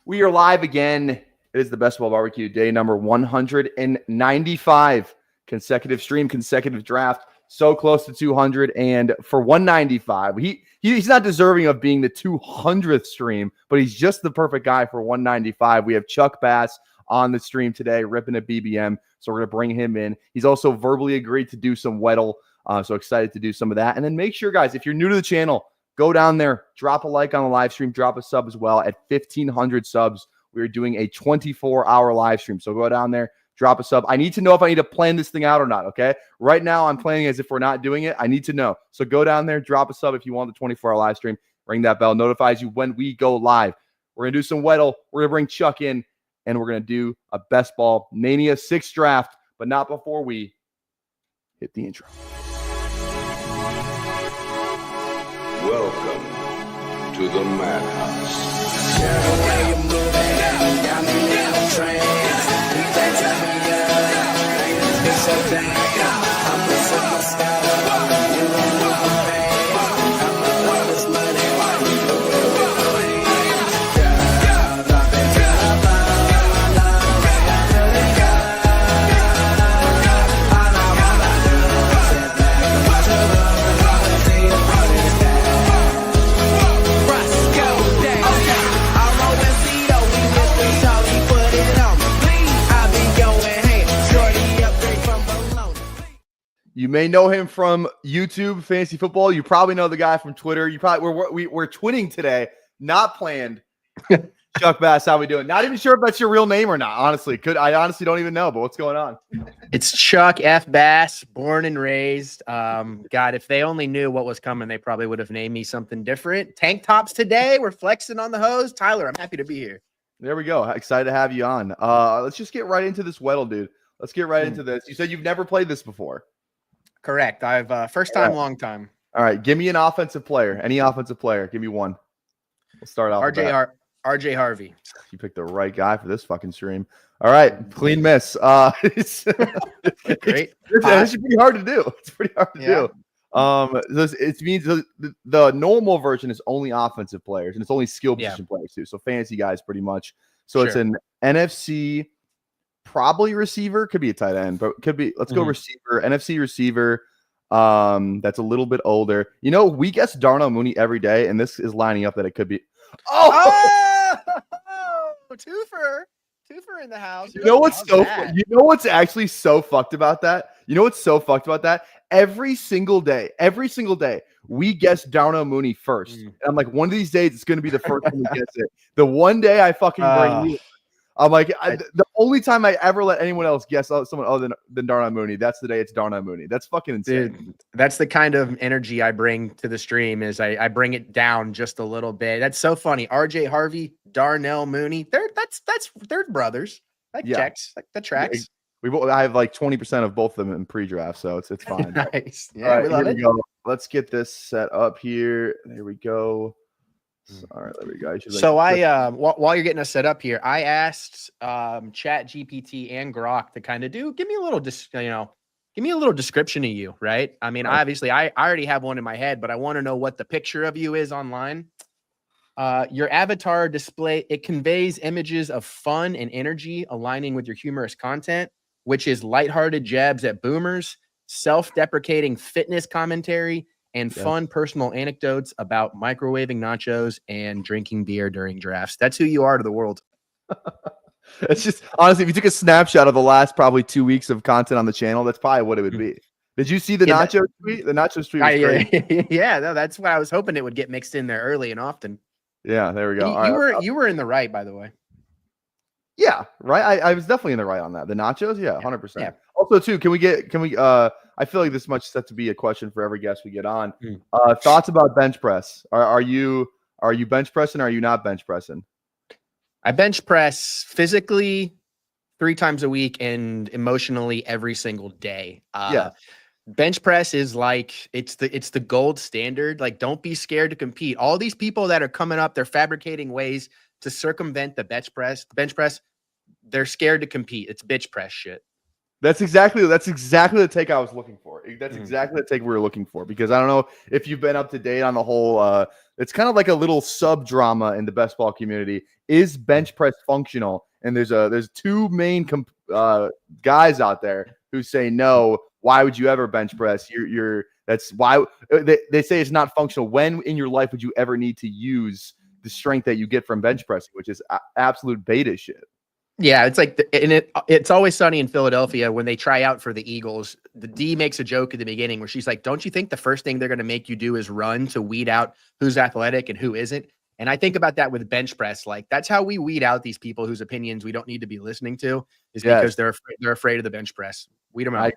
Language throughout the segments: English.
We are live again. It is the Best Ball Barbecue, day number 195. Consecutive stream, consecutive draft. So close to 200. And for 195, he's not deserving of being the 200th stream, but he's just the perfect guy for 195. We have Chuck Bass on the stream today, ripping at BBM. So we're going to bring him in. He's also verbally agreed to do some Weddle. So excited to do some of that. And then make sure, guys, if you're new to the channel, go down there, drop a like on the live stream, drop a sub as well. At 1,500 subs, we're doing a 24-hour live stream. So go down there, drop a sub. I need to know if I need to plan this thing out or not, okay? Right now, I'm planning as if we're not doing it. I need to know. So go down there, drop a sub if you want the 24-hour live stream. Ring that bell, notifies you when we go live. We're going to do some Weddle. We're going to bring Chuck in, and we're going to do a Best Ball Mania 6 draft, but not before we hit the intro. Welcome to the madhouse. You may know him from YouTube, Fantasy Football. You probably know the guy from Twitter. You probably we're twinning today, not planned. Chuck Bass, how we doing? Not even sure if that's your real name or not. Honestly, I honestly don't even know. But what's going on? It's Chuck F. Bass, born and raised. God, if they only knew what was coming, they probably would have named me something different. Tank tops today. We're flexing on the hose. Tyler, I'm happy to be here. There we go. Excited to have you on. Let's just get right into this Weddle, dude. Let's get right into this. You said you've never played this before. Correct. I've first time, long time. All right. Give me an offensive player. Any offensive player. Give me one. We'll start off. RJ Harvey. You picked the right guy for this fucking stream. All right. Clean miss. It's Great. It's pretty hard to do. It's pretty hard to do. It means the normal version is only offensive players and it's only skill position players too. So fantasy guys pretty much. So it's an NFC, probably receiver, could be a tight end, but could be, let's go receiver, NFC receiver. That's a little bit older. You know, we guess Darnell Mooney every day, and this is lining up that it could be. Twofer in the house. You know what's you know what's actually so fucked about that? You know what's so fucked about that? Every single day, we guess Darnell Mooney first. And I'm like, one of these days, it's going to be the first one to guess it. The one day I fucking bring you. I'm like, the only time I ever let anyone else guess someone other than Darnell Mooney, that's the day it's Darnell Mooney. That's fucking insane. Dude, that's the kind of energy I bring to the stream. Is I bring it down just a little bit. That's so funny. RJ Harvey, Darnell Mooney. They're brothers. That checks. Like the tracks. I have like 20% of both of them in pre-draft, so it's fine. Nice. Yeah, all right, we love here it. we go. Let's get this set up here. There we go. All right, there we go. So while you're getting us set up here, I asked Chat GPT and Grok to kind of give me a little description of you, right? I mean, obviously I already have one in my head, but I want to know what the picture of you is online. Your avatar display, it conveys images of fun and energy aligning with your humorous content, which is lighthearted jabs at boomers, self-deprecating fitness commentary, and fun personal anecdotes about microwaving nachos and drinking beer during drafts. That's who you are to the world. It's just, honestly, if you took a snapshot of the last probably 2 weeks of content on the channel, that's probably what it would be. Did you see the nacho tweet? The nacho tweet was great. Yeah, no, that's what I was hoping it would get mixed in there early and often. Yeah, there we go. You were in the right, by the way. Yeah, right. I was definitely in the right on that. The nachos, 100%. Yeah. Also, too, can we I feel like this much set to be a question for every guest we get on. Thoughts about bench press? Are you bench pressing or are you not bench pressing? I bench press physically 3 times a week and emotionally every single day. Bench press is like it's the gold standard. Like, don't be scared to compete. All these people that are coming up, they're fabricating ways to circumvent the bench press. They're scared to compete. It's bitch press shit. That's exactly the take I was looking for. That's Mm. exactly the take we were looking for, because I don't know if you've been up to date on the whole. It's kind of like a little sub drama in the best ball community. Is bench press functional? And there's two main guys out there who say no. Why would you ever bench press? That's why they say it's not functional. When in your life would you ever need to use the strength that you get from bench pressing, which is absolute beta shit. Yeah, it's like, it's Always Sunny in Philadelphia when they try out for the Eagles. The D makes a joke at the beginning where she's like, "Don't you think the first thing they're going to make you do is run to weed out who's athletic and who isn't?" And I think about that with bench press. Like, that's how we weed out these people whose opinions we don't need to be listening to, is because they're afraid of the bench press. Weed them out.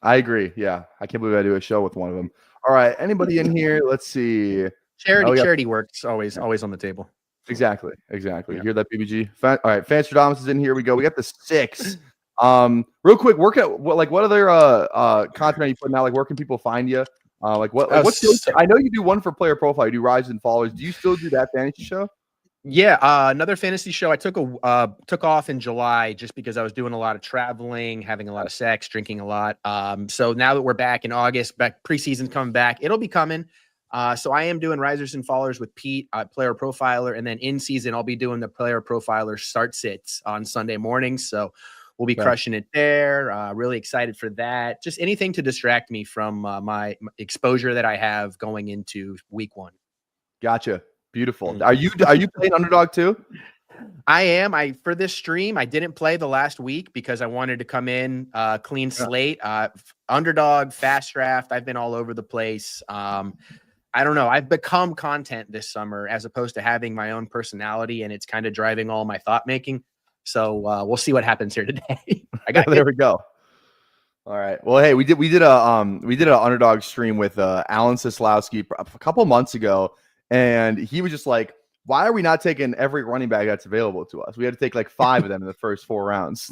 I agree. Yeah, I can't believe I do a show with one of them. All right, anybody in here? Let's see. Charity work's always on the table. Exactly. Yeah. Hear that, BBG? All right, Fanstradamus is in here. We go. We got the 6. Real quick, what other content are you putting out? Like, where can people find you? I know you do one for player profile. You do rises and fallers. Do you still do that fantasy show? Yeah, another fantasy show. I took off in July just because I was doing a lot of traveling, having a lot of sex, drinking a lot. So now that we're back in August, preseason's coming back, it'll be coming. So I am doing risers and fallers with Pete, player profiler, and then in season I'll be doing the player profiler start sits on Sunday mornings. So we'll be crushing it there. Really excited for that. Just anything to distract me from my exposure that I have going into week 1. Gotcha. Beautiful. Are you playing underdog too? I am. For this stream, I didn't play the last week because I wanted to come in clean slate. Underdog, fast draft. I've been all over the place. I don't know. I've become content this summer as opposed to having my own personality, and it's kind of driving all my thought making. So we'll see what happens here today. There we go. All right. Well, hey, we did an underdog stream with Alan Sislowski a couple months ago, and he was just like, "Why are we not taking every running back that's available to us? We had to take like 5 of them in the first 4 rounds."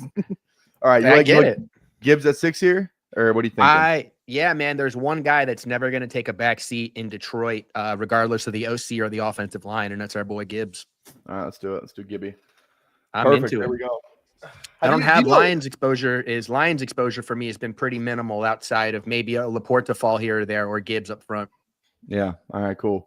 All right, I get it. Gibbs at 6 here, or what do you think? Yeah, man, there's one guy that's never going to take a back seat in Detroit, regardless of the OC or the offensive line, and that's our boy Gibbs. All right, let's do it. Let's do Gibby. I'm Perfect. into it. There we go. I don't have Lions exposure. Lions exposure for me has been pretty minimal outside of maybe a Laporta fall here or there or Gibbs up front. Yeah. All right, cool.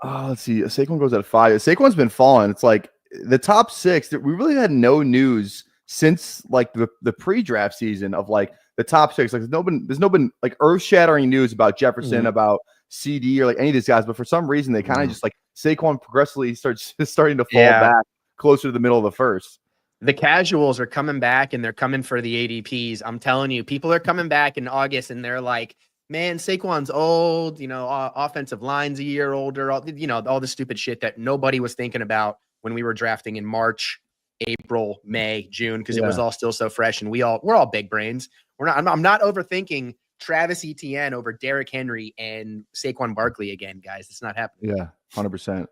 Let's see. Saquon goes at 5. Saquon's been falling. It's like the top 6. We really had no news since like the pre-draft season of like the top 6. Like there's no been like earth-shattering news about Jefferson, about CD, or like any of these guys. But for some reason, they kind of just like Saquon progressively starting to fall back closer to the middle of the first. The casuals are coming back, and they're coming for the ADPs. I'm telling you, people are coming back in August, and they're like, "Man, Saquon's old. Offensive line's a year older. All the stupid shit that nobody was thinking about when we were drafting in March, April, May, June, because it was all still so fresh, and we're all big brains. I'm not overthinking Travis Etienne over Derrick Henry and Saquon Barkley again, guys. It's not happening. Yeah, 100%.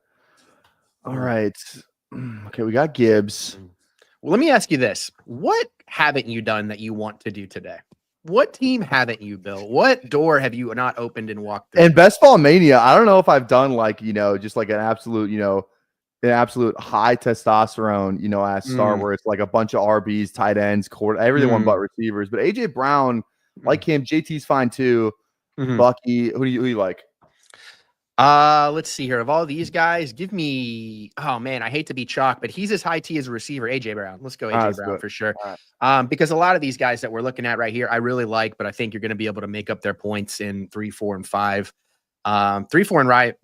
All right. Okay, we got Gibbs. Well, let me ask you this. What haven't you done that you want to do today? What team haven't you built? What door have you not opened and walked through? And Best Ball Mania, I don't know if I've done like, just like an absolute high testosterone, as star where it's like a bunch of RBs, tight ends, everyone but receivers. But AJ Brown, like him, JT's fine too. Bucky, who do you like? Let's see here. Of all these guys, give me. Oh man, I hate to be chalk, but he's as high T as a receiver. AJ Brown. Let's go AJ Brown for sure. Because a lot of these guys that we're looking at right here, I really like, but I think you're going to be able to make up their points in 3, 4, and 5. 3, 4, and right.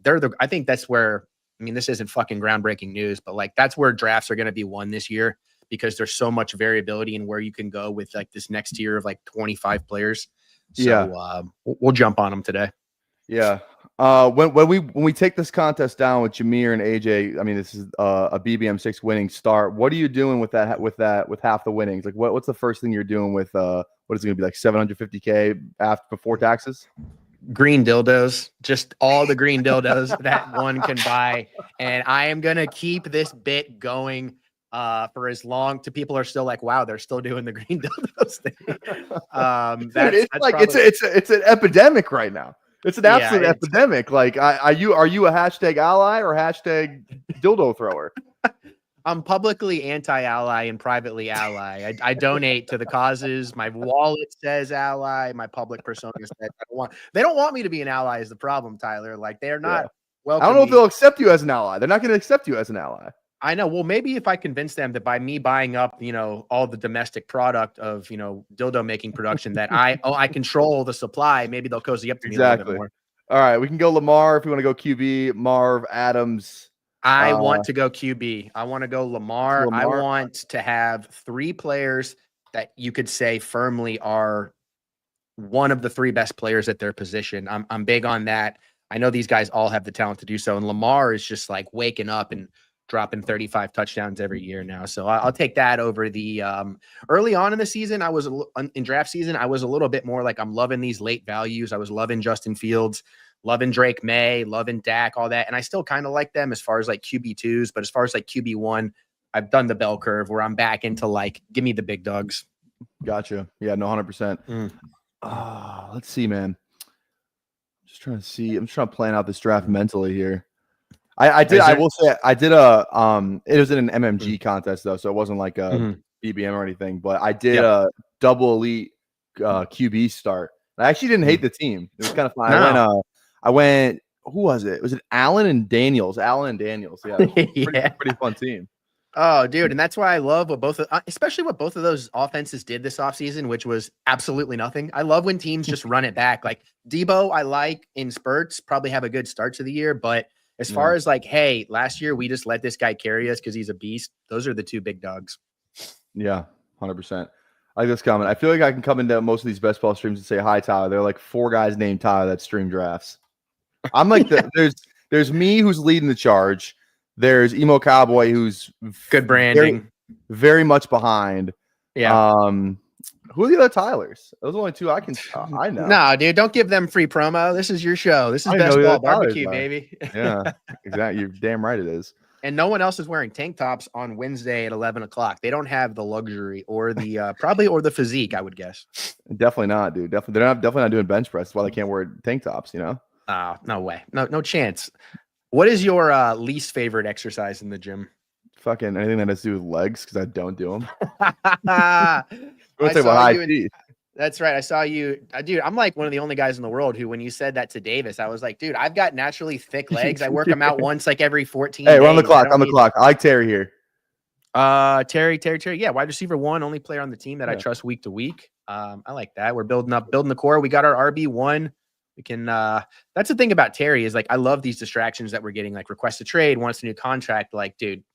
I think that's where. I mean, this isn't fucking groundbreaking news, but like that's where drafts are going to be won this year because there's so much variability in where you can go with like this next tier of like 25 players. So we'll jump on them today. Yeah. When we take this contest down with Jameer and AJ, I mean, this is a BBM6 winning start. What are you doing with with half the winnings? Like what's the first thing you're doing with what is it going to be like $750K before taxes? Green dildos, just all the green dildos that one can buy. And I am going to keep this bit going for as long to people are still like, wow, they're still doing the green dildos thing. It's an epidemic right now. It's an absolute epidemic. Like, are you a hashtag ally or hashtag dildo thrower? I'm publicly anti-ally and privately ally. I donate to the causes. My wallet says ally. My public persona says they don't want me to be an ally is the problem, Tyler. Like they're Yeah. not I don't know if welcoming. they'll accept you as an ally. They're not going to accept you as an ally. I know. Well, maybe if I convince them that by me buying up, all the domestic product of, dildo making production that I control the supply, maybe they'll cozy up to me a little bit more. All right, we can go Lamar if we want to go QB. Marv, Adams. I want to go QB. I want to go Lamar. I Lamar. want to have 3 players that you could say firmly are one of the 3 best players at their position. I'm big on that. I know these guys all have the talent to do so. And Lamar is just like waking up and dropping 35 touchdowns every year now. So I'll take that over the early on in the season. In draft season, I was a little bit more like I'm loving these late values. I was loving Justin Fields, loving Drake May, loving Dak, all that. And I still kind of like them as far as like QB2s, but as far as like QB1, I've done the bell curve where I'm back into like, give me the big dogs. Gotcha. Yeah, no, 100%. Let's see, man. Just trying to see. I'm just trying to plan out this draft mentally here. I will say I did a it was in an MMG contest though, so it wasn't like a BBM or anything, but I did a double elite QB start. I actually didn't hate the team. It was kind of fun. No. I went who was it? Was it Allen and Daniels? Yeah. Pretty fun team. Oh, dude. And that's why I love especially what both of those offenses did this offseason, which was absolutely nothing. I love when teams just run it back. Like Debo, I like in spurts, probably have a good start to the year. But as far as like, hey, last year we just let this guy carry us because he's a beast. Those are the 2 big dogs. Yeah, 100%. I like this comment. I feel like I can come into most of these best ball streams and say, hi, Tyler. There are like 4 guys named Tyler that stream drafts. I'm like, there's me who's leading the charge. There's Emo Cowboy who's good branding, very much behind. Yeah. Who are the other Tylers? Those are the only 2 I know. No, dude, don't give them free promo. This is your show. This is Best Ball Barbecue, baby. Yeah, exactly. You're damn right it is. And no one else is wearing tank tops on Wednesday at 11 o'clock. They don't have the luxury or the probably or the physique, I would guess. Definitely not, dude. Definitely not doing bench press. That's why they can't wear tank tops. No way. No chance. What is your least favorite exercise in the gym? Fucking anything that has to do with legs, because I don't do them. That's right. I saw you, dude. I'm like one of the only guys in the world who, when you said that to Davis, I was like, dude, I've got naturally thick legs. I work them out once like every 14 days. Hey, we're on the clock. I like Terry here. Terry. Yeah, wide receiver 1, only player on the team that I trust week to week. I like that. We're building the core. We got our RB1. We can that's the thing about Terry is like I love these distractions that we're getting, like request a trade, wants a new contract. Like, dude,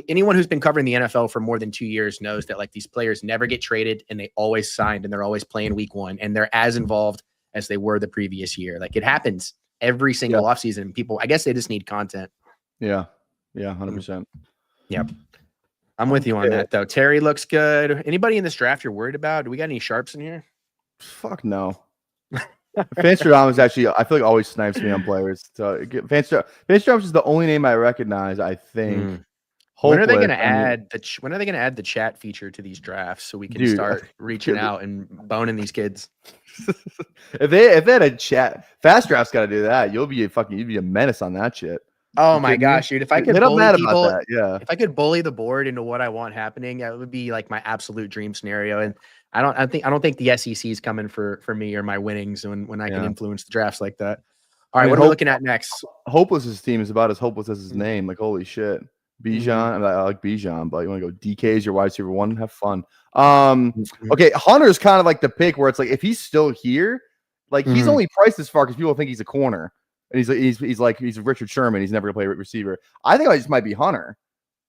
anyone who's been covering the NFL for more than 2 years knows that like these players never get traded and they always signed and they're always playing week 1 and they're as involved as they were the previous year. Like it happens every single offseason. People, I guess they just need content. Yeah. 100%. Yep. I'm with you on that though. Terry looks good. Anybody in this draft you're worried about? Do we got any sharps in here? Fuck no. Fansterdam is actually, I feel like always snipes me on players. So Fansterdam is the only name I recognize, I think. When are they going to add the chat feature to these drafts so we can start reaching out and boning these kids? if they had a chat, Fast Draft's got to do that. You'd be a menace on that shit. Oh my gosh, dude! If I could bully people, if I could bully the board into what I want happening, that would be like my absolute dream scenario. And I don't think the SEC is coming for me or my winnings when I can influence the drafts like that. All right, what are we looking at next? Hopeless's team is about as hopeless as his name. Like, holy shit. Bijan, I like Bijan, but you want to go DK as your wide receiver 1, have fun. Okay, Hunter's kind of like the pick where it's like if he's still here, like he's only priced this far because people think he's a corner, and he's Richard Sherman. He's never gonna play receiver. I think I just might be Hunter.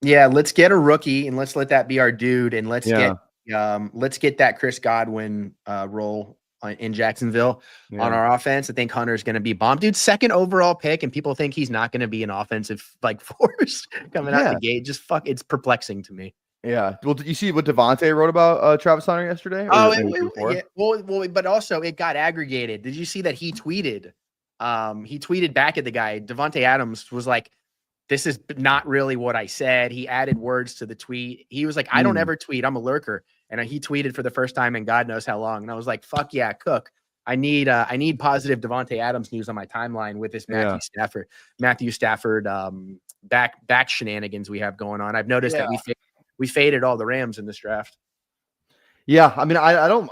Yeah, let's get a rookie and let's let that be our dude, and let's get that Chris Godwin role in Jacksonville on our offense. I think Hunter's going to be bomb, dude. 2nd overall pick, and people think he's not going to be an offensive like force coming out the gate. Just it's perplexing to me. Yeah. Well, did you see what Devontae wrote about Travis Hunter yesterday? Well, but also it got aggregated. Did you see that he tweeted? He tweeted back at the guy. Devontae Adams was like, "This is not really what I said." He added words to the tweet. He was like, "I don't ever tweet. I'm a lurker." And he tweeted for the first time in God knows how long. And I was like, fuck yeah, Cook. I need positive Devontae Adams news on my timeline with this Matthew Stafford back shenanigans we have going on. I've noticed that we faded all the Rams in this draft. Yeah, I mean, I don't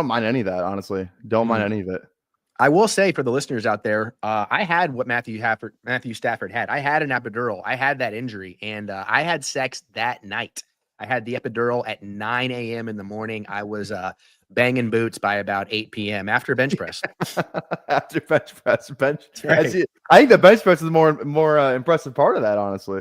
mind any of that, honestly. Don't mind any of it. I will say for the listeners out there, I had what Matthew Stafford had. I had an epidural. I had that injury, and I had sex that night. I had the epidural at 9 a.m. in the morning. I was banging boots by about 8 p.m. after bench press. After bench press, Right. I think the bench press is the more impressive part of that, honestly.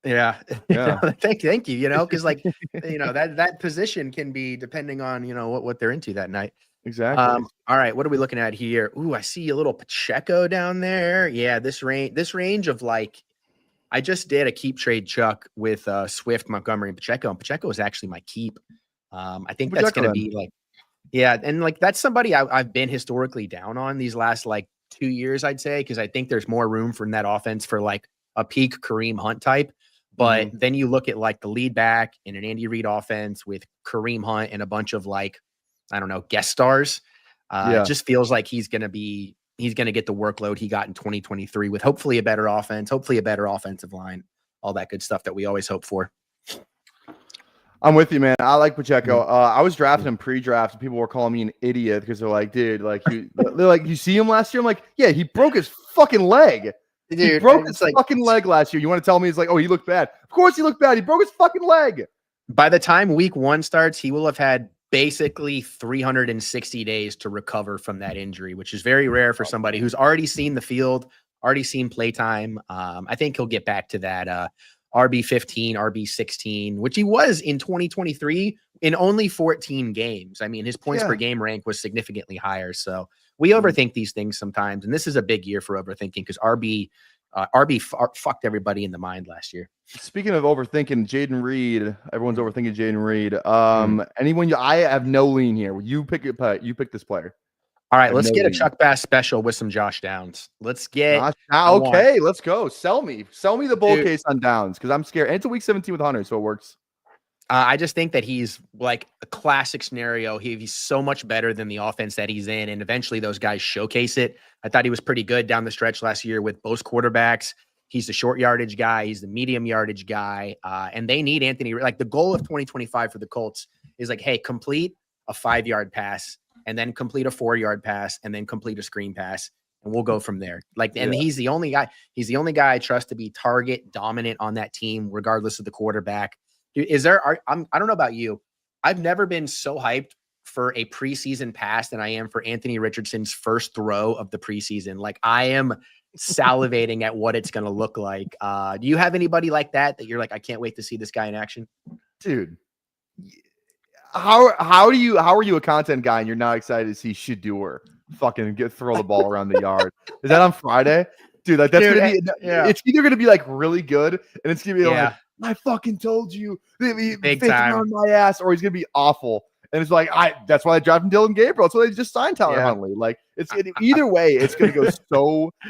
Yeah. Yeah. Thank you. You know, because like that position can be depending on what they're into that night. Exactly. All right, what are we looking at here? Ooh, I see a little Pacheco down there. Yeah, this range of like, I just did a keep trade Chuck with Swift, Montgomery, and Pacheco. And Pacheco is actually my keep. I think that's going to be like, yeah, and like that's somebody I've been historically down on these last like 2 years, I'd say, because I think there's more room for in that offense for like a peak Kareem Hunt type. But then you look at like the lead back in an Andy Reid offense with Kareem Hunt and a bunch of like, I don't know, guest stars. It just feels like he's going to get the workload he got in 2023 with hopefully a better offense, hopefully a better offensive line, all that good stuff that we always hope for. I'm with you, man. I like Pacheco. I was drafting him pre-draft, and people were calling me an idiot because they're like, dude, like they're like, you see him last year? I'm like, yeah, he broke his fucking leg. Dude, he broke his fucking leg last year. You want to tell me it's like, oh, he looked bad? Of course he looked bad. He broke his fucking leg. By the time week 1 starts, he will have had basically 360 days to recover from that injury, which is very rare for somebody who's already seen the field, already seen playtime. I think he'll get back to that RB15, RB16, which he was in 2023 in only 14 games. I mean, his points per game rank was significantly higher. So we overthink these things sometimes. And this is a big year for overthinking because RB fucked everybody in the mind last year. Speaking of overthinking, Jaden Reed, everyone's overthinking Jaden Reed. Anyone, I have no lean here. You pick this player. All right, let's get a Chuck Bass special with some Josh Downs. Let's get let's go. Sell me the bull case on Downs because I'm scared. And it's a week 17 with Hunter, so it works. I just think that he's like a classic scenario. He's so much better than the offense that he's in, and eventually those guys showcase it. I thought he was pretty good down the stretch last year with both quarterbacks. He's the short yardage guy. He's the medium yardage guy. And they need Anthony. Like the goal of 2025 for the Colts is like, hey, complete a 5-yard pass and then complete a 4-yard pass and then complete a screen pass. And we'll go from there. Like, and he's the only guy I trust to be target dominant on that team, regardless of the quarterback. Dude, I don't know about you. I've never been so hyped for a preseason pass than I am for Anthony Richardson's first throw of the preseason. Like I am salivating at what it's going to look like. Do you have anybody like that you're like, I can't wait to see this guy in action? Dude, how are you a content guy and you're not excited to see Shedeur fucking throw the ball around the yard? Is that on Friday? Dude, like that's gonna be it's either gonna be like really good and it's gonna be like, I fucking told you, big time on my ass, or he's gonna be awful. And it's like that's why they drafted Dylan Gabriel. That's why they just signed Tyler Huntley. Like either way, it's gonna go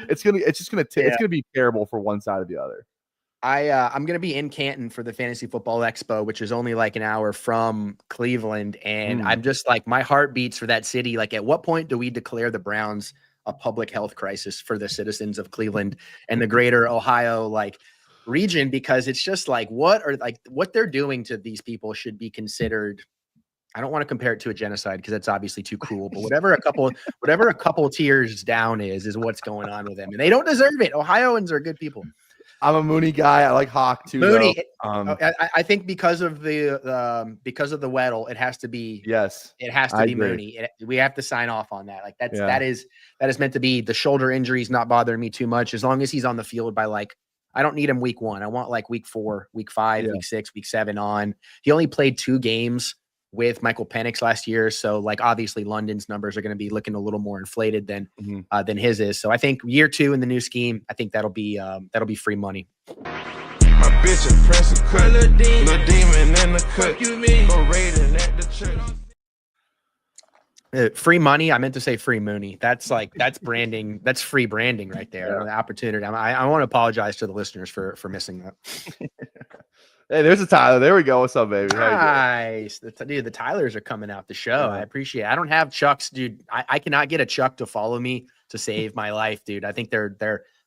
it's gonna be terrible for one side or the other. I'm gonna be in Canton for the Fantasy Football Expo, which is only like an hour from Cleveland, and I'm just like my heart beats for that city. Like, at what point do we declare the Browns a public health crisis for the citizens of Cleveland and the greater Ohio region? Because it's just like what they're doing to these people should be considered. I don't want to compare it to a genocide because that's obviously too cruel, but whatever a couple tiers down is what's going on with them, and they don't deserve it. Ohioans are good people. I'm a Mooney guy. I like Hawk too. Mooney. I think because of the Weddle, it has to be. Yes, it has to be Mooney. We have to sign off on that. Like that is meant to be. The shoulder injuries not bothering me too much as long as he's on the field by like. I don't need him week 1. I want like week 4, week 5, week 6, week 7 on. He only played 2 games with Michael Penix last year. So like obviously London's numbers are going to be looking a little more inflated than his is. So I think year 2 in the new scheme, I think that'll be free money. My bitch impressive cut, little demon in the cut, you mean? Go raiding at the church. Free money. I meant to say free Mooney. That's branding. That's free branding right there. The opportunity. I want to apologize to the listeners for missing that. Hey, there's a Tyler. There we go. What's up, baby? How you doing? Nice. Dude, the Tylers are coming out the show. I appreciate it. I don't have Chucks, dude. I cannot get a Chuck to follow me to save my life, dude. I think they're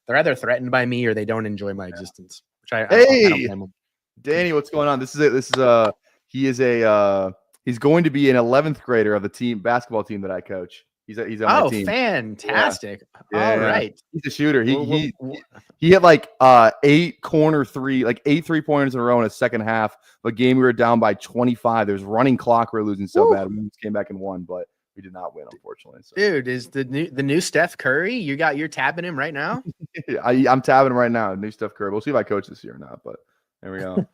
either threatened by me or they don't enjoy my existence. Which I don't blame them. Danny, what's going on? He's going to be an 11th grader of the basketball team that I coach. He's on my team. Fantastic. Yeah. All right. He's a shooter. He hit like 8 3-pointers in a row in a second half. But game we were down by 25. There's running clock. We're losing so bad. We came back and won, but we did not win, unfortunately. So. Dude, is the new Steph Curry? You're tabbing him right now? I'm tabbing him right now. New Steph Curry. We'll see if I coach this year or not, but there we go.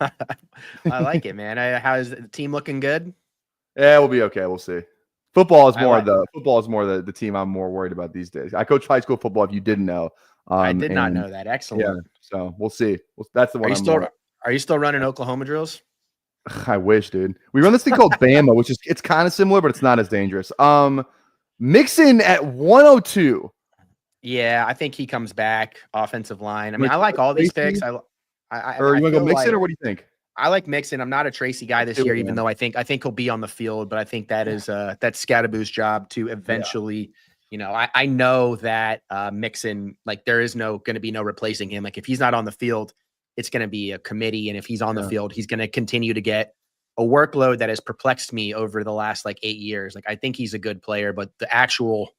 I like it, man. How is the team looking good? Yeah, we'll be okay. We'll see. Football is more the team I'm more worried about these days. I coach high school football. If you didn't know, I did not know that. Excellent. Yeah, so we'll see. That's the one. Are you still running Oklahoma drills? I wish, dude. We run this thing called Bama, which is it's kind of similar, but it's not as dangerous. Mixon at 102. Yeah, I think he comes back. Offensive line. I mean, I like all these picks. Or you want to go Mixon, or what do you think? I like Mixon. I'm not a Tracy guy this year, even though I think he'll be on the field. But I think that is that's Scadaboo's job to eventually, I know that Mixon, like there is going to be no replacing him. Like if he's not on the field, it's going to be a committee, and if he's on the field, he's going to continue to get a workload that has perplexed me over the last 8 years. Like I think he's a good player, but the actual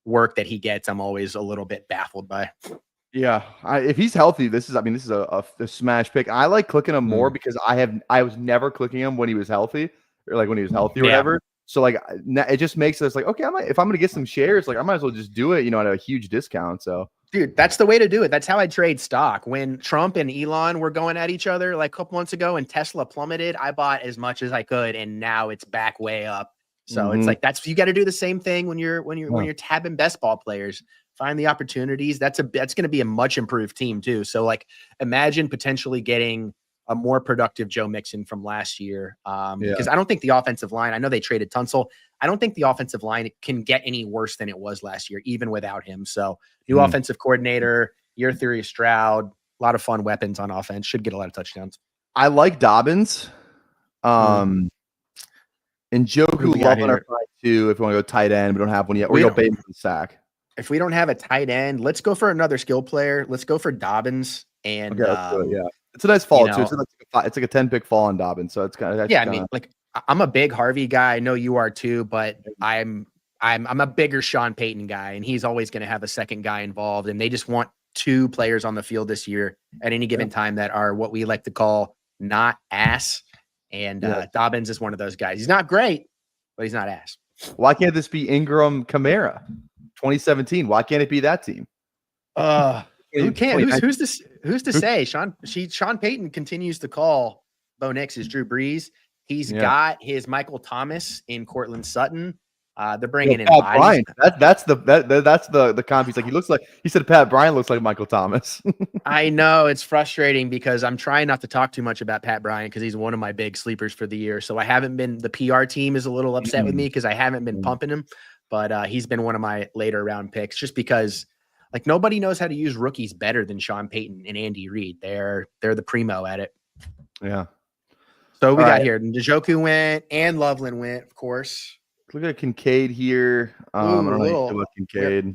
work that he gets, I'm always a little bit baffled by. Yeah, if he's healthy, this is a smash pick. I like clicking him more because I was never clicking him when he was healthy or when he was healthy or whatever. So it just makes us okay. If I'm gonna get some shares, I might as well just do it, at a huge discount. So dude, that's the way to do it. That's how I trade stock. When Trump and Elon were going at each other a couple months ago and Tesla plummeted, I bought as much as I could, and now it's back way up. So it's you got to do the same thing when you're tabbing best ball players. Find the opportunities. That's going to be a much improved team too. So imagine potentially getting a more productive Joe Mixon from last year. Because I don't think the offensive line, I know they traded Tunsil. I don't think the offensive line can get any worse than it was last year, even without him. So new offensive coordinator, year theory of Stroud, a lot of fun weapons on offense, should get a lot of touchdowns. I like Dobbins. And Njoku love on our side too. If you want to go tight end, we don't have one yet. Or we go Bateman for the sack. If we don't have a tight end, let's go for another skill player. Let's go for Dobbins. And it's a nice fall too. It's like a 10-pick fall on Dobbins. So it's kind of I'm a big Harvey guy. I know you are too, but I'm a bigger Sean Payton guy, and he's always going to have a second guy involved. And they just want 2 players on the field this year at any given time that are what we like to call not ass. And Dobbins is one of those guys. He's not great, but he's not ass. Why can't this be Ingram Kamara? 2017. Why can't it be that team? Who can't? Who's to say? Sean Payton continues to call Bo Nix his Drew Brees. He's got his Michael Thomas in Cortland Sutton. They're bringing in Pat Bryant. That's the comp. He's he said Pat Bryant looks like Michael Thomas. I know it's frustrating because I'm trying not to talk too much about Pat Bryant because he's one of my big sleepers for the year. So I haven't been. The PR team is a little upset with me because I haven't been pumping him. But he's been one of my later round picks just because nobody knows how to use rookies better than Sean Payton and Andy Reid. They're the primo at it. Yeah. So we got here. Njoku went and Loveland went, of course. Look at Kincaid here. I don't know about Kincaid.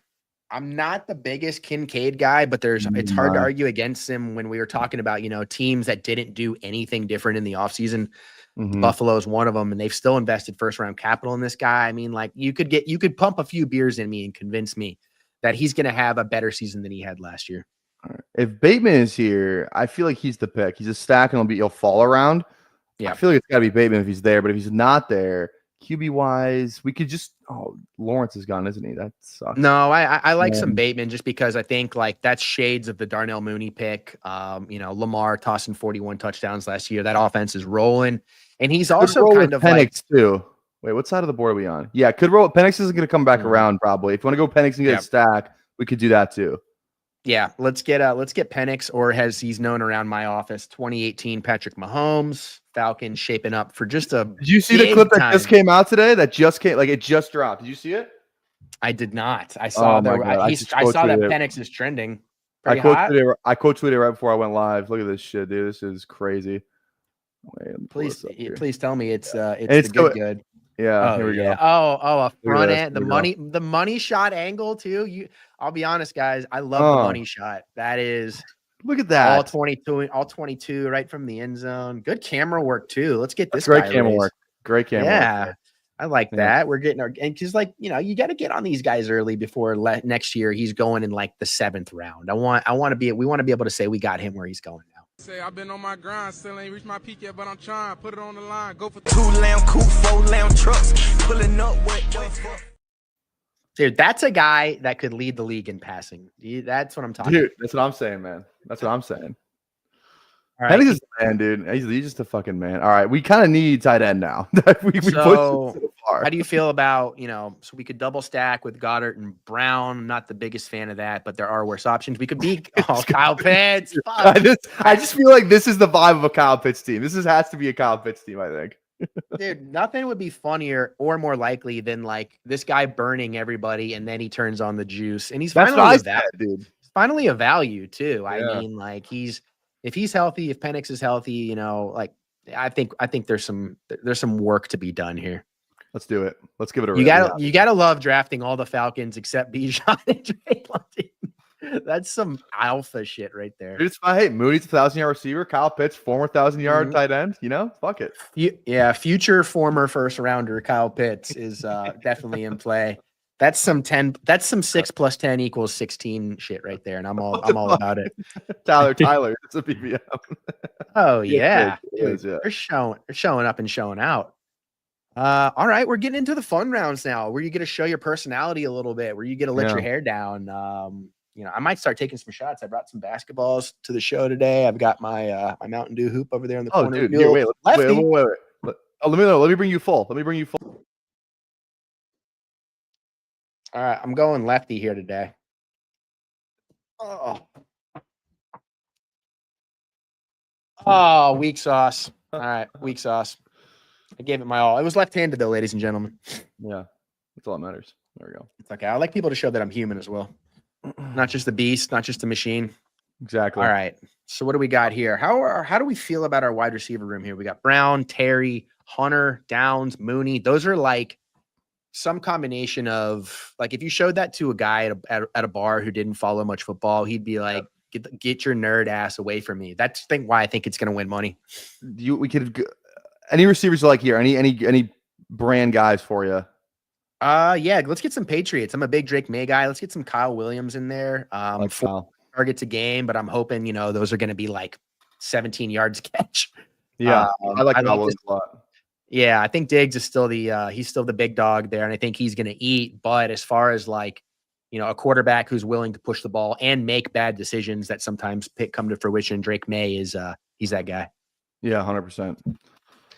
I'm not the biggest Kincaid guy, but it's hard to argue against him when we were talking about, teams that didn't do anything different in the offseason. Buffalo is one of them, and they've still invested first round capital in this guy. I mean, you could pump a few beers in me and convince me that he's going to have a better season than he had last year. All right. If Bateman is here, I feel like he's the pick. He's a stack and he'll fall around. Yeah. I feel like it's got to be Bateman if he's there, but if he's not there, QB wise, we could just Lawrence is gone, isn't he? That sucks. No, I like some Bateman just because I think that's shades of the Darnell Mooney pick. Lamar tossing 41 touchdowns last year. That offense is rolling. And he's also kind of Penix too. Wait, what side of the board are we on? Yeah, could roll. Penix isn't going to come back around probably. If you want to go Penix and get a stack, we could do that too. Yeah, let's get Penix, or as he's known around my office, 2018 Patrick Mahomes, Falcons shaping up for just a. Did you see the clip that just came out today? That just came, it just dropped. Did you see it? I did not. I saw I saw that Penix is trending. I quote tweeted right before I went live. Look at this shit, dude. This is crazy. Wait, let me pull Please, this up here. please tell me it's It's the good go- good. Yeah, Oh here we yeah. go. A front this. end, Here we go. the money shot angle too. I'll be honest, guys. I love the money shot. That is Look at all that. 22 right from the end zone. Good camera work too. Let's get this Great guy camera raised. work. Great camera Yeah. work. I like Yeah. that. We're getting our, and because like, you got to get on these guys early before next year he's going in like the 7th round. we want to be able to say we got him where he's going now. Say I've been on my grind, still ain't reached my peak yet, but I'm trying. Put it on the line, go for 2 lamb coupe, 4 lamb trucks, pulling up what the fuck. Dude, that's a guy that could lead the league in passing. That's what I'm talking Dude, that's what I'm saying, man. That's what I'm saying. All right. Penix is the man, dude. He's just a fucking man. All right, we kind of need tight end now. we pushed it so far. How do you feel about, so we could double stack with Goddard and Brown? I'm not the biggest fan of that, but there are worse options. We could be Kyle Pitts. I just feel like this is the vibe of a Kyle Pitts team. Has to be a Kyle Pitts team, I think. Dude, nothing would be funnier or more likely than like this guy burning everybody and then he turns on the juice and he's finally dude. Finally a value too. Yeah. I mean, like if he's healthy, if Penix is healthy, like I think there's some work to be done here. Let's do it. Let's give it a. You gotta love drafting all the Falcons except Bijan and Drake London. That's some alpha shit right there. Dude, it's fine. Hey, Moody's a 1,000-yard receiver. Kyle Pitts, former 1,000-yard tight end. Fuck it. Future former first rounder Kyle Pitts is definitely in play. That's some 10. That's some 6 + 10 = 16 shit right there, and I'm all about it. Tyler, it's a BBM. Oh yeah, dude, they're showing up and showing out. All right, we're getting into the fun rounds now, where you get to show your personality a little bit, where you get to let your hair down. I might start taking some shots. I brought some basketballs to the show today. I've got my my Mountain Dew hoop over there in the corner. Dude, here, wait. Let me bring you full. All right, I'm going lefty here today. Oh, weak sauce. All right, weak sauce. I gave it my all. It was left-handed though, ladies and gentlemen. Yeah, that's all that matters. There we go. It's okay. I like people to show that I'm human as well. Not just the beast, not just the machine. Exactly. All right. So what do we got here? How do we feel about our wide receiver room here? We got Brown, Terry, Hunter, Downs, Mooney. Those are like some combination of like if you showed that to a guy at a bar who didn't follow much football, he'd be like, "Get your nerd ass away from me." That's why I think it's going to win money. We could any receivers you like here? Any brand guys for you? Yeah, let's get some Patriots. I'm a big Drake May guy. Let's get some Kyle Williams in there. 4 targets a game, but I'm hoping, those are going to be like 17 yards catch. Yeah. I like Kyle Williams a lot. Yeah, I think Diggs is still he's still the big dog there, and I think he's going to eat. But as far as like, a quarterback who's willing to push the ball and make bad decisions that sometimes come to fruition, Drake May is he's that guy. Yeah, 100%.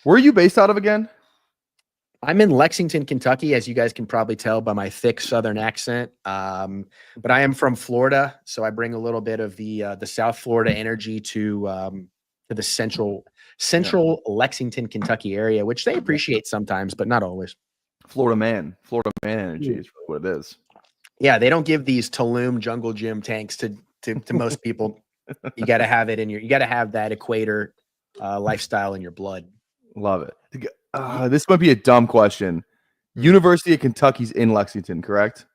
Where are you based out of again? I'm in Lexington, Kentucky, as you guys can probably tell by my thick Southern accent. But I am from Florida, so I bring a little bit of the South Florida energy to the central Lexington, Kentucky area, which they appreciate sometimes, but not always. Florida man energy is really what it is. Yeah, they don't give these Tulum jungle gym tanks to most people. You got to have it you got to have that equator lifestyle in your blood. Love it. This might be a dumb question. University of Kentucky's in Lexington, correct?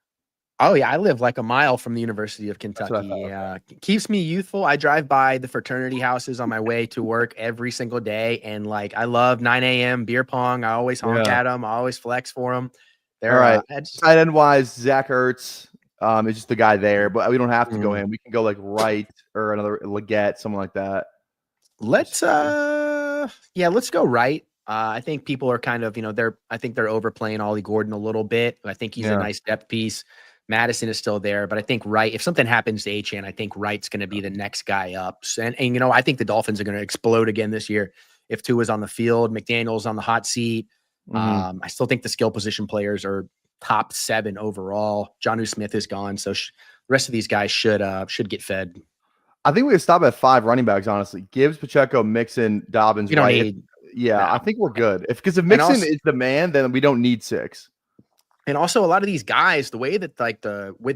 Oh yeah, I live like a mile from the University of Kentucky. Keeps me youthful. I drive by the fraternity houses on my way to work every single day, and like I love 9 a.m. beer pong. I always honk at them. I always flex for them. They're all right. Tight end wise, Zach Ertz is just the guy there, but we don't have to go in. We can go like Wright or another Leggett, something like that. Let's go Wright. I think people are kind of, I think they're overplaying Ollie Gordon a little bit. I think he's a nice depth piece. Madison is still there, but I think Wright, if something happens to Achane, I think Wright's going to be the next guy up. And I think the Dolphins are going to explode again this year. If Tua's on the field, McDaniel's on the hot seat. I still think the skill position players are top 7 overall. Jonnu Smith is gone. So the rest of these guys should get fed. I think we could stop at 5 running backs, honestly. Gibbs, Pacheco, Mixon, Dobbins, you don't Wright. need. I think we're good. Because if Mixon is the man, then we don't need 6. And also a lot of these guys, the way that like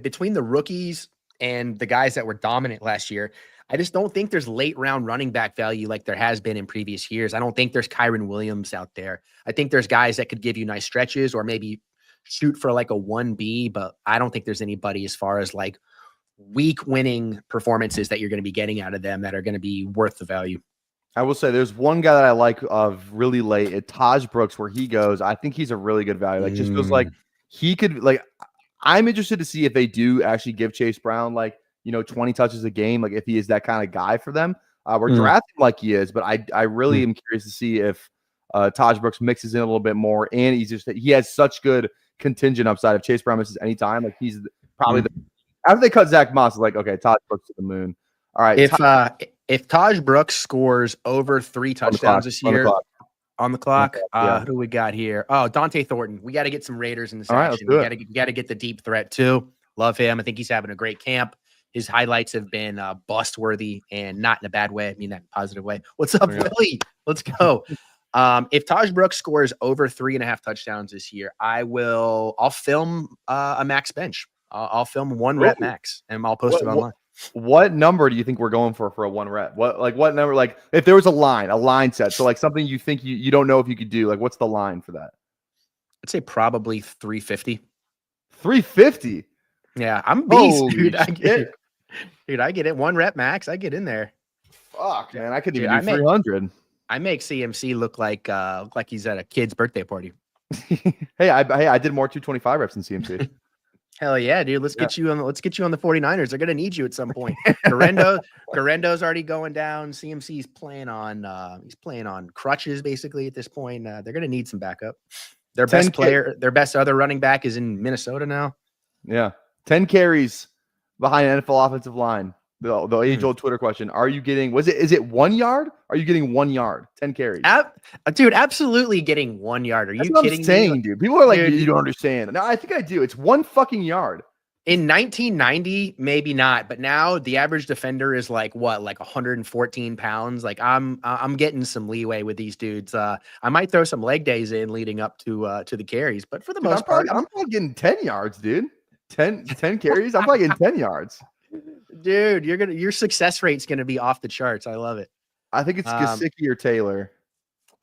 between the rookies and the guys that were dominant last year, I just don't think there's late round running back value like there has been in previous years. I don't think there's Kyron Williams out there. I think there's guys that could give you nice stretches or maybe shoot for like a 1B, but I don't think there's anybody as far as like week winning performances that you're going to be getting out of them that are going to be worth the value. I will say there's one guy that I like of really late at Taj Brooks where he goes. I think he's a really good value. Like just feels like he could like. I'm interested to see if they do actually give Chase Brown like 20 touches a game. Like if he is that kind of guy for them. We're drafting like he is, but I really am curious to see if Taj Brooks mixes in a little bit more, and he has such good contingent upside. If Chase Brown misses any time, like he's probably after they cut Zach Moss, like okay, Taj Brooks to the moon. All right, if Taj Brooks scores over 3 touchdowns this year on the clock, who do we got here? Oh, Dante Thornton. We got to get some Raiders in this action. We got to get the deep threat too. Love him. I think he's having a great camp. His highlights have been bust worthy and not in a bad way. I mean that in a positive way. What's up, Philly? Let's go. If Taj Brooks scores over 3.5 touchdowns this year, I'll film a max bench. I'll film 1 rep max and I'll post it online. What number do you think we're going for a 1 rep? What number? Like if there was a line set, so like something you think you don't know if you could do, like what's the line for that? I'd say probably 350. 350. Yeah, I'm beast, dude. I get it. 1 rep max. I get in there. Fuck, man, I could even do 300. I make CMC look like he's at a kid's birthday party. Hey, I did more 225 reps in CMC. Hell yeah, dude. Let's get you on the 49ers. They're gonna need you at some point. Garendo's already going down. CMC's playing on crutches basically at this point. They're gonna need some backup. Their best other running back is in Minnesota now. Yeah. 10 carries behind an NFL offensive line. The age-old Twitter question. Are you getting is it 1 yard? Are you getting 1 yard? 10 carries. Dude, absolutely getting 1 yard. Are you kidding me? Dude. People are like, dude, you don't understand. No, I think I do. It's 1 fucking yard. In 1990, maybe not, but now the average defender is like 114 pounds. Like I'm getting some leeway with these dudes. I might throw some leg days in leading up to the carries, but for the most part, I'm probably getting 10 yards, dude. 10 carries. I'm probably getting 10 yards. Dude, your success rate's gonna be off the charts. I love it. I think it's Gesicki or Taylor.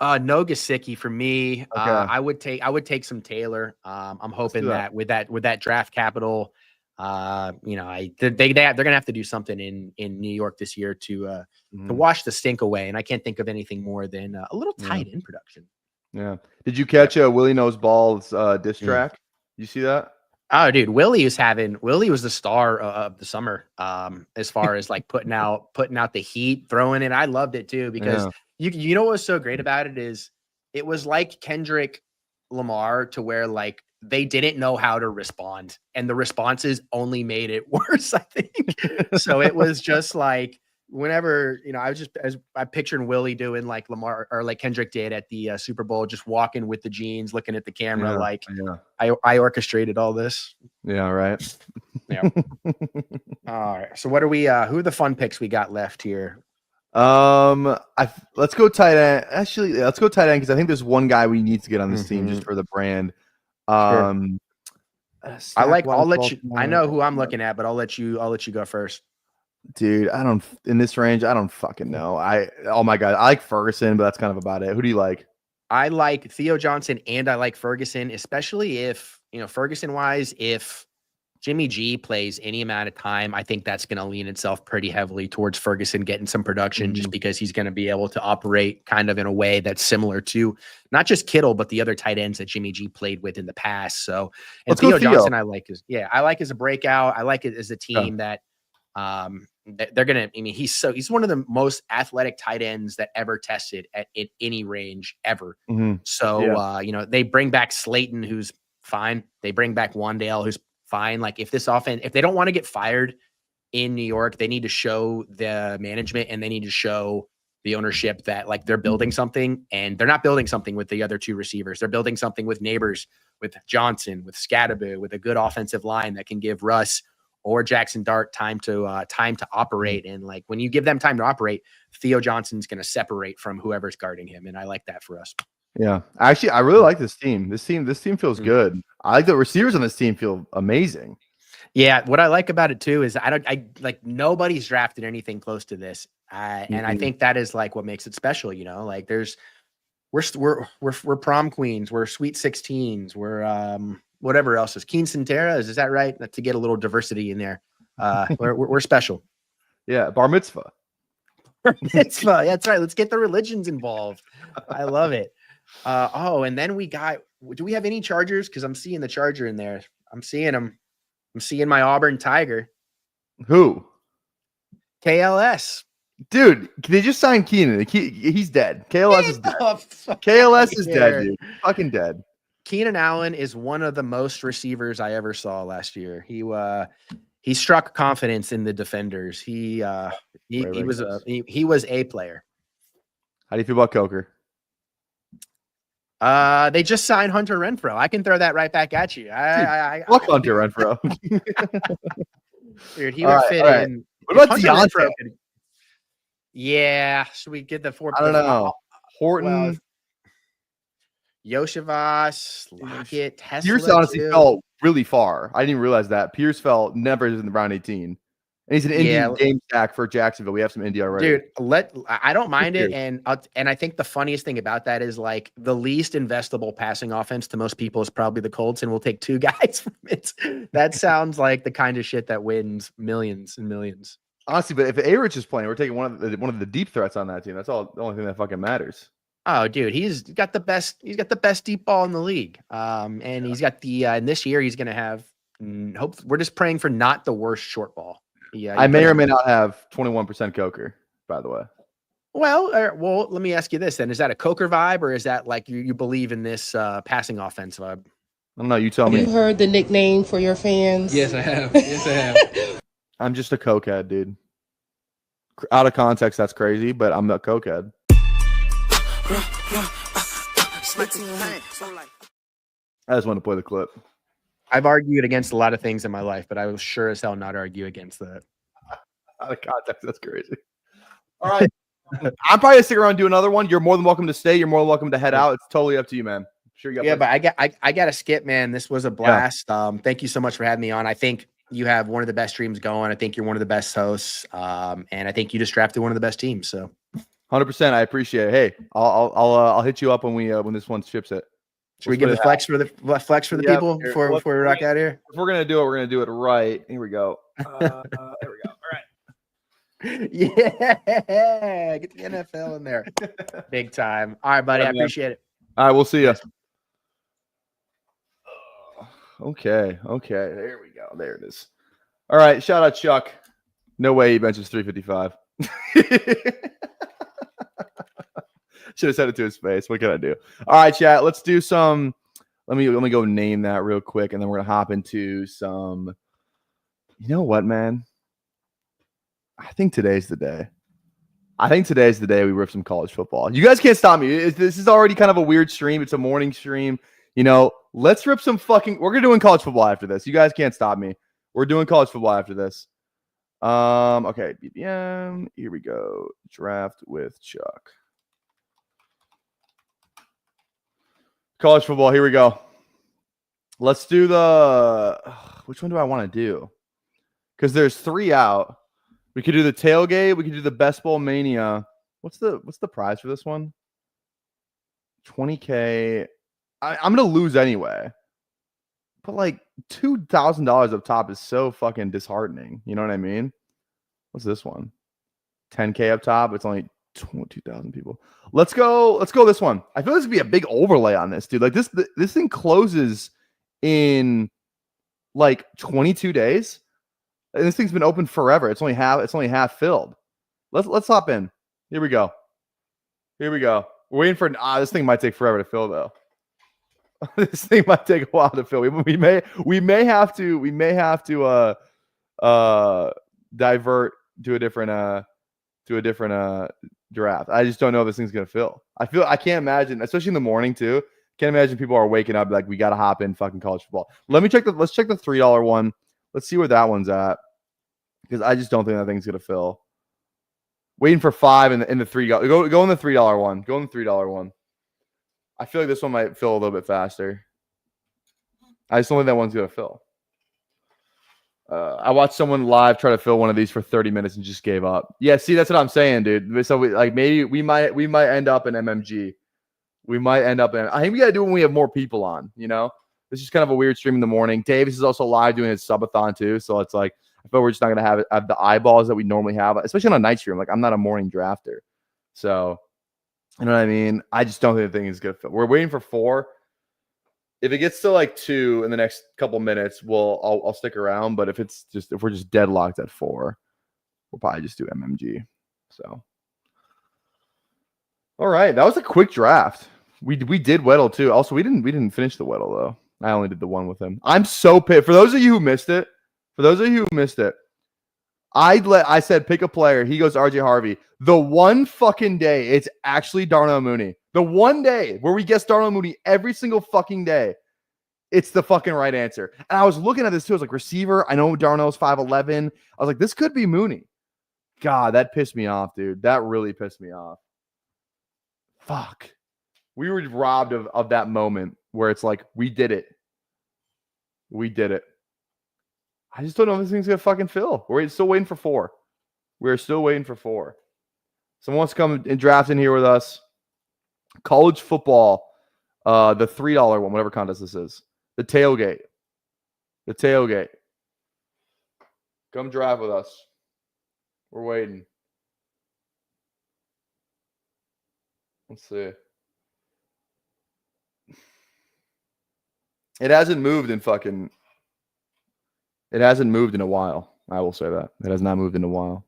No Gesicki for me. Okay. I would take some Taylor. I'm hoping that with that draft capital, they're gonna have to do something in New York this year to wash the stink away. And I can't think of anything more than a little tight end production. Yeah. Did you catch Willie Knows Ball's diss track? You see that? Oh, dude, Willie was the star of the summer. As far as like putting out the heat, throwing it. I loved it too because you know what was so great about it is it was like Kendrick Lamar to where like they didn't know how to respond, and the responses only made it worse. I think so. It was just like whenever I'm picturing Willie doing like Lamar or like Kendrick did at the Super Bowl, just walking with the jeans, looking at the camera, I orchestrated all this. Yeah, right. Yeah. All right. So what are we? Who are the fun picks we got left here? Let's go tight end. Actually, let's go tight end because I think there's one guy we need to get on this team just for the brand. Sure. I know who I'm looking at, but I'll let you go first. Dude, in this range, I don't fucking know. Oh my God. I like Ferguson, but that's kind of about it. Who do you like? I like Theo Johnson and I like Ferguson, especially if, Ferguson wise, if Jimmy G plays any amount of time, I think that's going to lean itself pretty heavily towards Ferguson getting some production just because he's going to be able to operate kind of in a way that's similar to not just Kittle, but the other tight ends that Jimmy G played with in the past. So, and Theo Johnson, I like as a breakout. I like it as a team that, they're gonna. I mean, he's one of the most athletic tight ends that ever tested at any range ever. So they bring back Slayton, who's fine. They bring back Wandale, who's fine. Like if this offense, if they don't want to get fired in New York, they need to show the management and they need to show the ownership that like they're building something, and they're not building something with the other 2 receivers. They're building something with Neighbors, with Johnson, with Scadaboo, with a good offensive line that can give Russ or Jackson Dart time to operate. And like when you give them time to operate, Theo Johnson's going to separate from whoever's guarding him. And I like that for us. Yeah. Actually, I really like this team. This team feels good. I like the receivers on this team feel amazing. Yeah, what I like about it too is I like nobody's drafted anything close to this, and I think that is like what makes it special. You know, like we're prom queens, we're sweet 16s, we're whatever else is quinceanera. Is that right? To get a little diversity in there, we're special. Yeah, bar mitzvah. That's right. Let's get the religions involved. I love it. And then do we have any Chargers? Because I'm seeing the Charger in there. I'm seeing them. I'm seeing my Auburn Tiger. Who? KLS. Dude, they just signed Keenan. He's dead. KLS is dead. KLS is dead, dude. Fucking dead. Keenan Allen is one of the most receivers I ever saw last year. He struck confidence in the defenders. He was a player. How do you feel about Coker? They just signed Hunter Renfrow. I can throw that right back at you. Fuck Hunter Renfrow. Dude, he would fit in. What about Deontay? Yeah, should we get the 4? I don't know. Horton. Well, Yoshivas, Lockett, Tesla. Pierce honestly fell really far. I didn't even realize that. Pierce fell never in the round 18. And he's an Indian game stack for Jacksonville. We have some Indy already. Dude, I don't mind it. And I think the funniest thing about that is like the least investable passing offense to most people is probably the Colts, and we'll take 2 guys from it. That sounds like the kind of shit that wins millions and millions. Honestly, but if A-Rich is playing, we're taking one of the deep threats on that team. That's the only thing that fucking matters. Oh, dude, he's got the best deep ball in the league. And he's got and this year he's gonna have we're just praying for not the worst short ball. Yeah, I may or may not have 21% Coker, by the way. Well, let me ask you this then. Is that a Coker vibe, or is that like you believe in this passing offense vibe? I don't know. You tell me. Have you heard the nickname for your fans? Yes, I have. I'm just a cokehead, dude. Out of context, that's crazy, but I'm a cokehead. I just want to play the clip. I've argued against a lot of things in my life, but I will sure as hell not argue against that. Out of context, that's crazy. All right. I'm probably gonna stick around and do another one. You're more than welcome to stay. You're more than welcome to head out. It's totally up to you, man. Sure, you got but I got to skip, man. This was a blast. Yeah. Thank you so much for having me on. I think you have one of the best streams going. I think you're one of the best hosts, and I think you just drafted one of the best teams. So, 100%, I appreciate it. Hey, I'll hit you up when this one ships it. Should we give the flex for the people before we rock out here? If we're gonna do it, we're gonna do it right. Here we go. There we go. All right. Yeah, get the NFL in there, big time. All right, buddy. I appreciate it. All right, we'll see you. Okay. There we go. There it is. All right. Shout out Chuck. No way he benches 355. Should have said it to his face. What can I do? All right, chat. Let's do some. Let me go name that real quick, and then we're gonna hop into some. You know what, man? I think today's the day. We rip some college football. You guys can't stop me. This is already kind of a weird stream. It's a morning stream. You know, let's rip some fucking. We're gonna do college football after this. You guys can't stop me. We're doing college football after this. Okay, BBM. Here we go. Draft with Chuck. College football. Here we go. Let's do which one do I want to do? Because there's 3 out. We could do the tailgate. We could do the best Ball Mania. What's the prize for this one? $20K. I'm gonna lose anyway. But like $2,000 up top is so fucking disheartening. You know what I mean? What's this one? 10K up top. It's only 2,000 people. Let's go this one. I feel this would be a big overlay on this, dude. Like this thing closes in like 22 days. And this thing's been open forever. It's only half filled. Let's hop in. Here we go. We're waiting for this thing might take forever to fill though. This thing might take a while to fill. We may have to divert to a different draft. I just don't know if this thing's gonna fill. I can't imagine, especially in the morning too. Can't imagine people are waking up like we gotta hop in fucking college football. Let's check the $3 one. Let's see where that one's at. Because I just don't think that thing's gonna fill. Waiting for 5 in the $3. Go in the $3 one. Go in the $3 one. I feel like this one might fill a little bit faster. I just don't think that one's gonna fill. I watched someone live try to fill one of these for 30 minutes and just gave up. Yeah, see, that's what I'm saying, dude. So maybe we might end up in MMG. We might end up in. I think we gotta do it when we have more people on. You know, this is kind of a weird stream in the morning. Davis is also live doing his subathon too, so it's like I feel we're just not gonna have the eyeballs that we normally have, especially on a night stream. Like I'm not a morning drafter, so you know what I mean. I just don't think the thing is gonna fit. We're waiting for 4. If it gets to like 2 in the next couple minutes, I'll stick around. But if we're just deadlocked at 4, we'll probably just do MMG. So, all right, that was a quick draft. We did Weddle too. Also, we didn't finish the Weddle though. I only did the one with him. I'm so pissed. For those of you who missed it, I said pick a player. He goes RJ Harvey. The one fucking day it's actually Darnell Mooney. The one day where we guess Darnell Mooney every single fucking day, it's the fucking right answer. And I was looking at this too. I was like, receiver. I know Darnell's 5'11". I was like, this could be Mooney. God, that pissed me off, dude. That really pissed me off. Fuck. We were robbed of that moment where it's like, we did it. We did it. I just don't know if this thing's going to fucking fill. We're still waiting for 4. We're still waiting for 4. Someone wants to come and draft in here with us. College football, the $3 one, whatever contest this is. The tailgate. Come draft with us. We're waiting. Let's see. It hasn't moved in a while. I will say that. It has not moved in a while.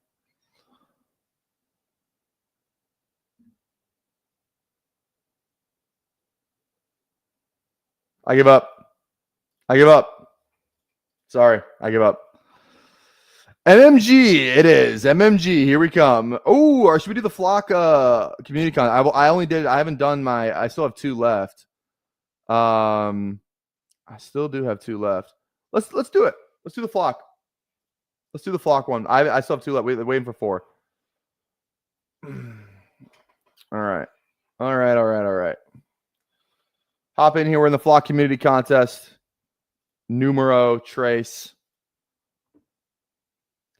I give up. Sorry, I give up. MMG, it is. MMG, here we come. Oh, or should we do the Flock community con? I haven't done I still have 2 left. I still do have 2 left. Let's do it. Let's do the Flock. Let's do the Flock one. I still have 2 left. Waiting for 4. All right. Hop in here. We're in the Flock community contest. Numero Trace.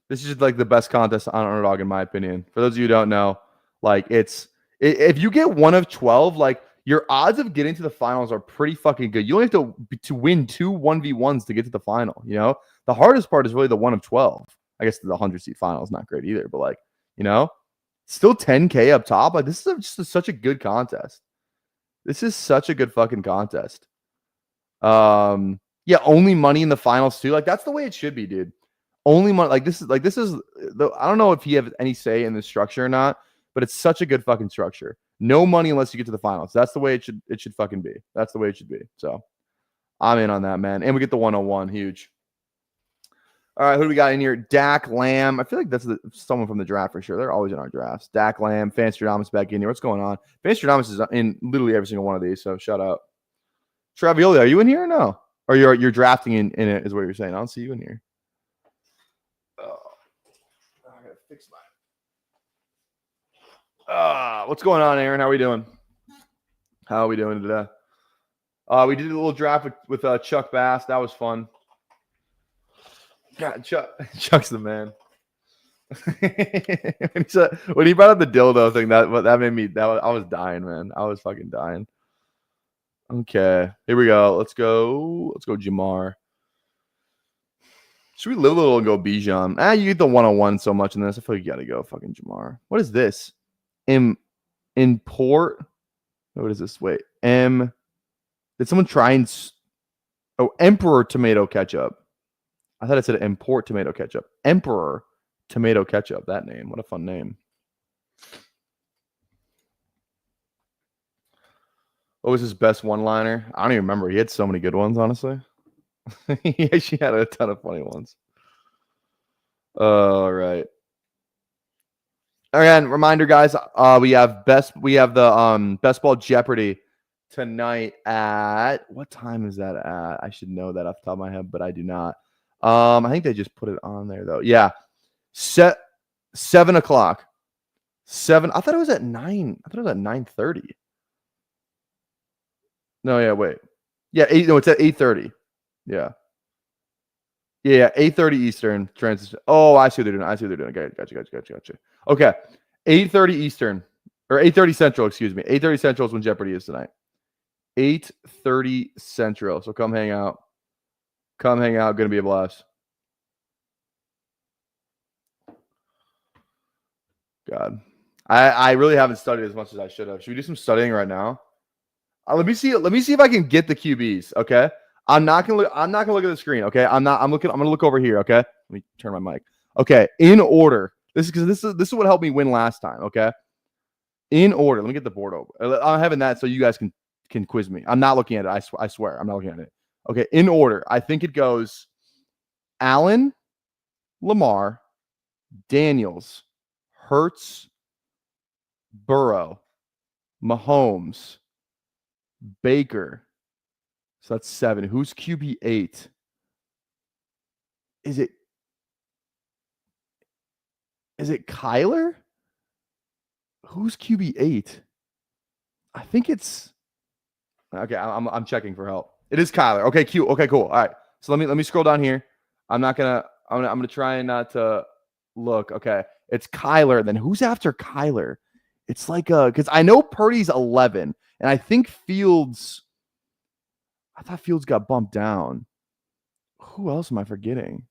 This is just like the best contest on Underdog, in my opinion. For those of you who don't know, like if you get 1 of 12, like your odds of getting to the finals are pretty fucking good. You only have to win 2 1v1s to get to the final. You know, the hardest part is really the 1 of 12. I guess the 100-seat final is not great either, but like, you know, still 10K up top. Like this is just such a good contest. This is such a good fucking contest. Yeah, only money in the finals too. Like that's the way it should be, dude. Only money. Like this is the. I don't know if he has any say in the structure or not, but it's such a good fucking structure. No money unless you get to the finals. That's the way it should fucking be. That's the way it should be. So I'm in on that, man. And we get the 101. Huge. All right, who do we got in here? Dak Lamb. I feel like that's someone from the draft for sure. They're always in our drafts. Dak Lamb, Fanstradamus back in here. What's going on? Fanstradamus is in literally every single one of these, so shout out. Travioli, are you in here or no? Or you're drafting in it is what you're saying. I don't see you in here. Oh, I gotta fix mine. What's going on, Aaron? How are we doing? How are we doing today? We did a little draft with Chuck Bass. That was fun. God, Chuck's the man. when he brought up the dildo thing, that made me. I was dying, man. I was fucking dying. Okay, here we go. Let's go, Jamar. Should we live a little and go Bijan? You get the 101 so much in this. I feel like you gotta go fucking Jamar. What is this? Import. What is this? Wait. Did someone try and? Emperor tomato ketchup. I thought it said import tomato ketchup. Emperor tomato ketchup. That name. What a fun name. What was his best one-liner? I don't even remember. He had so many good ones, honestly. He actually had a ton of funny ones. All right. Again, reminder, guys. We have the Best Ball Jeopardy tonight at what time is that at? I should know that off the top of my head, but I do not. I think they just put it on there though. Yeah. 7 o'clock. 7. I thought it was at 9. I thought it was at 9:30. No, yeah, wait. Yeah, 8. No, it's at 8:30. Yeah. Yeah, 8:30 Eastern. Oh, I see what they're doing. Okay, gotcha. Okay, 8:30 Eastern or 8:30 Central. Excuse me. 8:30 Central is when Jeopardy is tonight. 8:30 Central. So come hang out. Gonna be a blast. God, I really haven't studied as much as I should have. Should we do some studying right now? Let me see if I can get the QBs. Okay. I'm not gonna look at the screen. Okay. I'm gonna look over here. Okay. Let me turn my mic. Okay. In order. This is what helped me win last time. Okay. In order. Let me get the board over. I'm having that so you guys can quiz me. I'm not looking at it. I swear. I'm not looking at it. Okay. In order. I think it goes Allen, Lamar, Daniels, Hurts, Burrow, Mahomes, Baker. So that's 7. Who's QB 8? Is it Kyler? Who's QB 8? I think it's okay. I'm checking for help. It is Kyler. Okay, cute. Okay, cool. All right. So let me scroll down here. I'm gonna try not to look. Okay, it's Kyler. Then who's after Kyler? It's like because I know Purdy's 11, and I think Fields. I thought Fields got bumped down. Who else am I forgetting?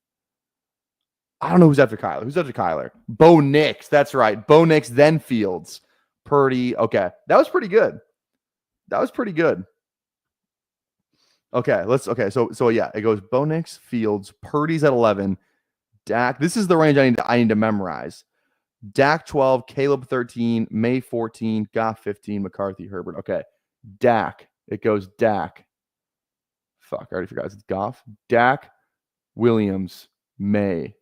I don't know who's after Kyler. Who's after Kyler? Bo Nix. That's right. Bo Nix, then Fields. Purdy. Okay. That was pretty good. Okay. So yeah, it goes Bo Nix, Fields, Purdy's at 11. Dak. This is the range I need to memorize. Dak 12, Caleb 13, May 14, Goff 15, McCarthy, Herbert. Okay. Dak. It goes Dak. Fuck, I already forgot. It's Goff, Dak, Williams, May,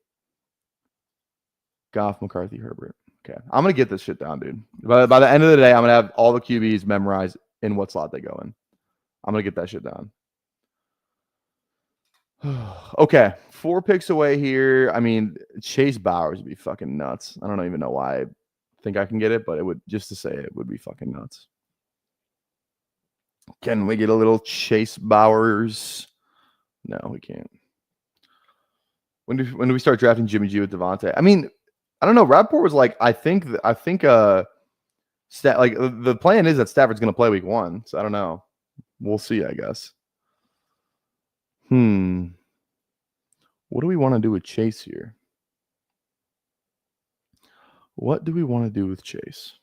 Goff, McCarthy, Herbert. Okay, I'm gonna get this shit down, dude. By the end of the day, I'm gonna have all the QBs memorized in what slot they go in. I'm gonna get that shit down. Okay, 4 picks away here. I mean, Chase Bowers would be fucking nuts. I don't even know why I think I can get it, but it would, just to say it would be fucking nuts. Can we get a little Chase Bowers? No, we can't. When do we start drafting Jimmy G with Devontae? I mean, I don't know. Rappaport was like, I think the plan is that Stafford's going to play week 1. So I don't know. We'll see, I guess. What do we want to do with Chase here? What do we want to do with Chase?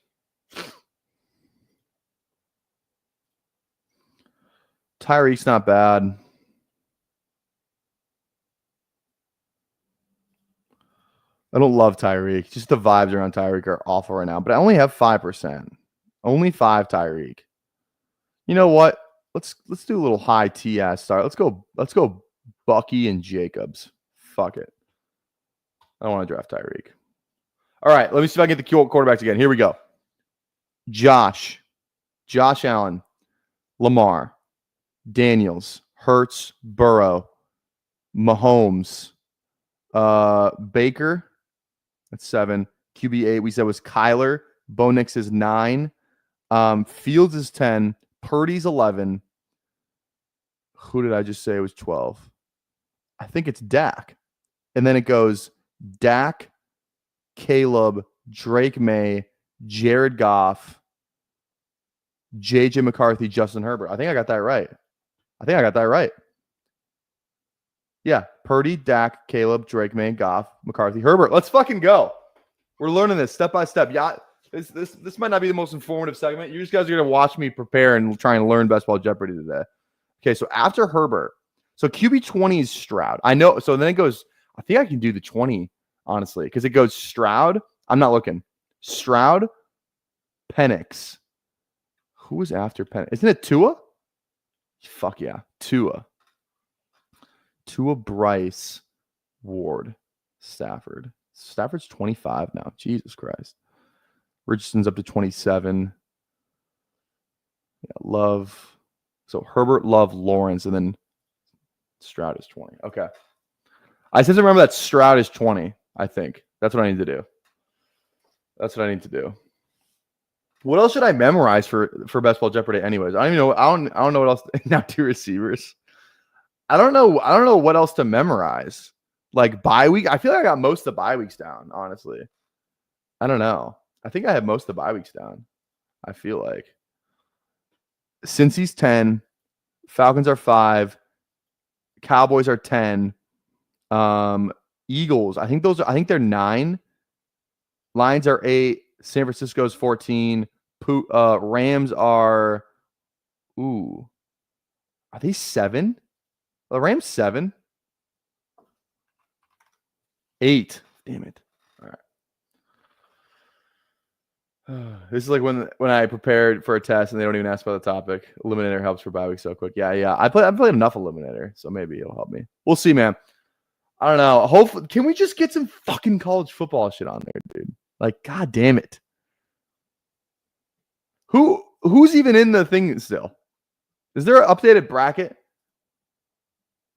Tyreek's not bad. I don't love Tyreek. Just the vibes around Tyreek are awful right now. But I only have 5%. Only 5 Tyreek. You know what? Let's do a little high TS start. Let's go Bucky and Jacobs. Fuck it. I don't want to draft Tyreek. All right, let me see if I can get the quarterbacks again. Here we go. Josh Allen, Lamar, Daniels, Hurts, Burrow, Mahomes, Baker. That's 7. QB 8 we said was Kyler. Bo Nix is 9. Fields is 10. Purdy's 11. Who did I just say was 12? I think it's Dak. And then it goes Dak, Caleb, Drake May, Jared Goff, JJ McCarthy, Justin Herbert. I think I got that right. Yeah. Purdy, Dak, Caleb, Drake May, Goff, McCarthy, Herbert. Let's fucking go. We're learning this step by step. Yeah. This might not be the most informative segment. You guys are going to watch me prepare and try and learn Best Ball Jeopardy today. Okay. So after Herbert, so QB 20 is Stroud. I know. So then it goes, I think I can do the 20, honestly, because it goes Stroud. I'm not looking. Stroud, Penix. Who is after Penix? Isn't it Tua? Fuck yeah. Tua, Bryce, Ward, Stafford. Stafford's 25 now. Jesus Christ. Richardson's up to 27. Yeah, Love. So Herbert, Love, Lawrence, and then Stroud is 20. Okay. I just remember that Stroud is 20, I think. That's what I need to do. What else should I memorize for Best Ball Jeopardy anyways? I don't even know. I don't know what else. Now 2 receivers. I don't know what else to memorize. Like bye week, I feel like I got most of the bye weeks down, honestly. I don't know. I think I have most of the bye weeks down. I feel like. Cincy's 10, Falcons are 5, Cowboys are 10, Eagles, I think they're 9. Lions are 8, San Francisco's 14, Rams are they 7? The Rams 7? 8. Damn it. All right. This is like when I prepared for a test and they don't even ask about the topic. Eliminator helps for bye week so quick. Yeah. I've played enough Eliminator, so maybe it'll help me. We'll see, man. I don't know. Hopefully, can we just get some fucking college football shit on there, dude? Like, god damn it. Who's even in the thing still? Is there an updated bracket?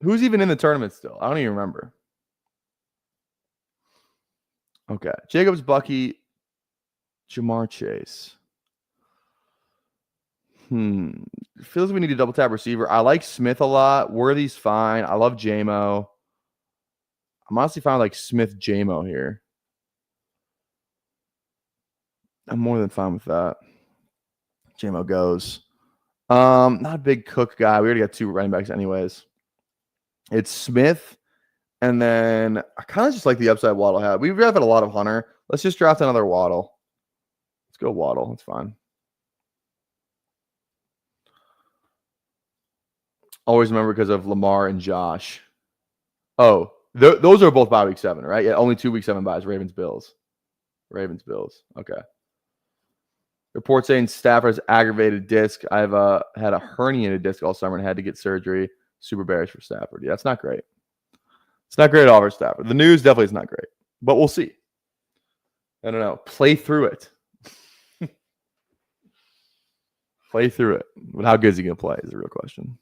Who's even in the tournament still? I don't even remember. Okay. Jacobs, Bucky, Jamar Chase. Feels we need a double tap receiver. I like Smith a lot. Worthy's fine. I love JMO. I'm honestly fine with like Smith JMO here. I'm more than fine with that. JMO goes. Not a big Cook guy. We already got 2 running backs anyways. It's Smith, and then I kind of just like the upside Waddle had. We've drafted a lot of Hunter. Let's just draft another Waddle. Let's go Waddle. That's fine. Always remember because of Lamar and Josh. Oh, those are both bye week 7, right? Yeah, only 2 week 7 buys. Ravens, Bills. Okay. Report saying Stafford's aggravated disc. I've had a herniated disc all summer and had to get surgery. Super bearish for Stafford. Yeah, it's not great. It's not great at all for Stafford. The news definitely is not great, but we'll see. I don't know. Play through it. Play through it. But how good is he going to play is the real question.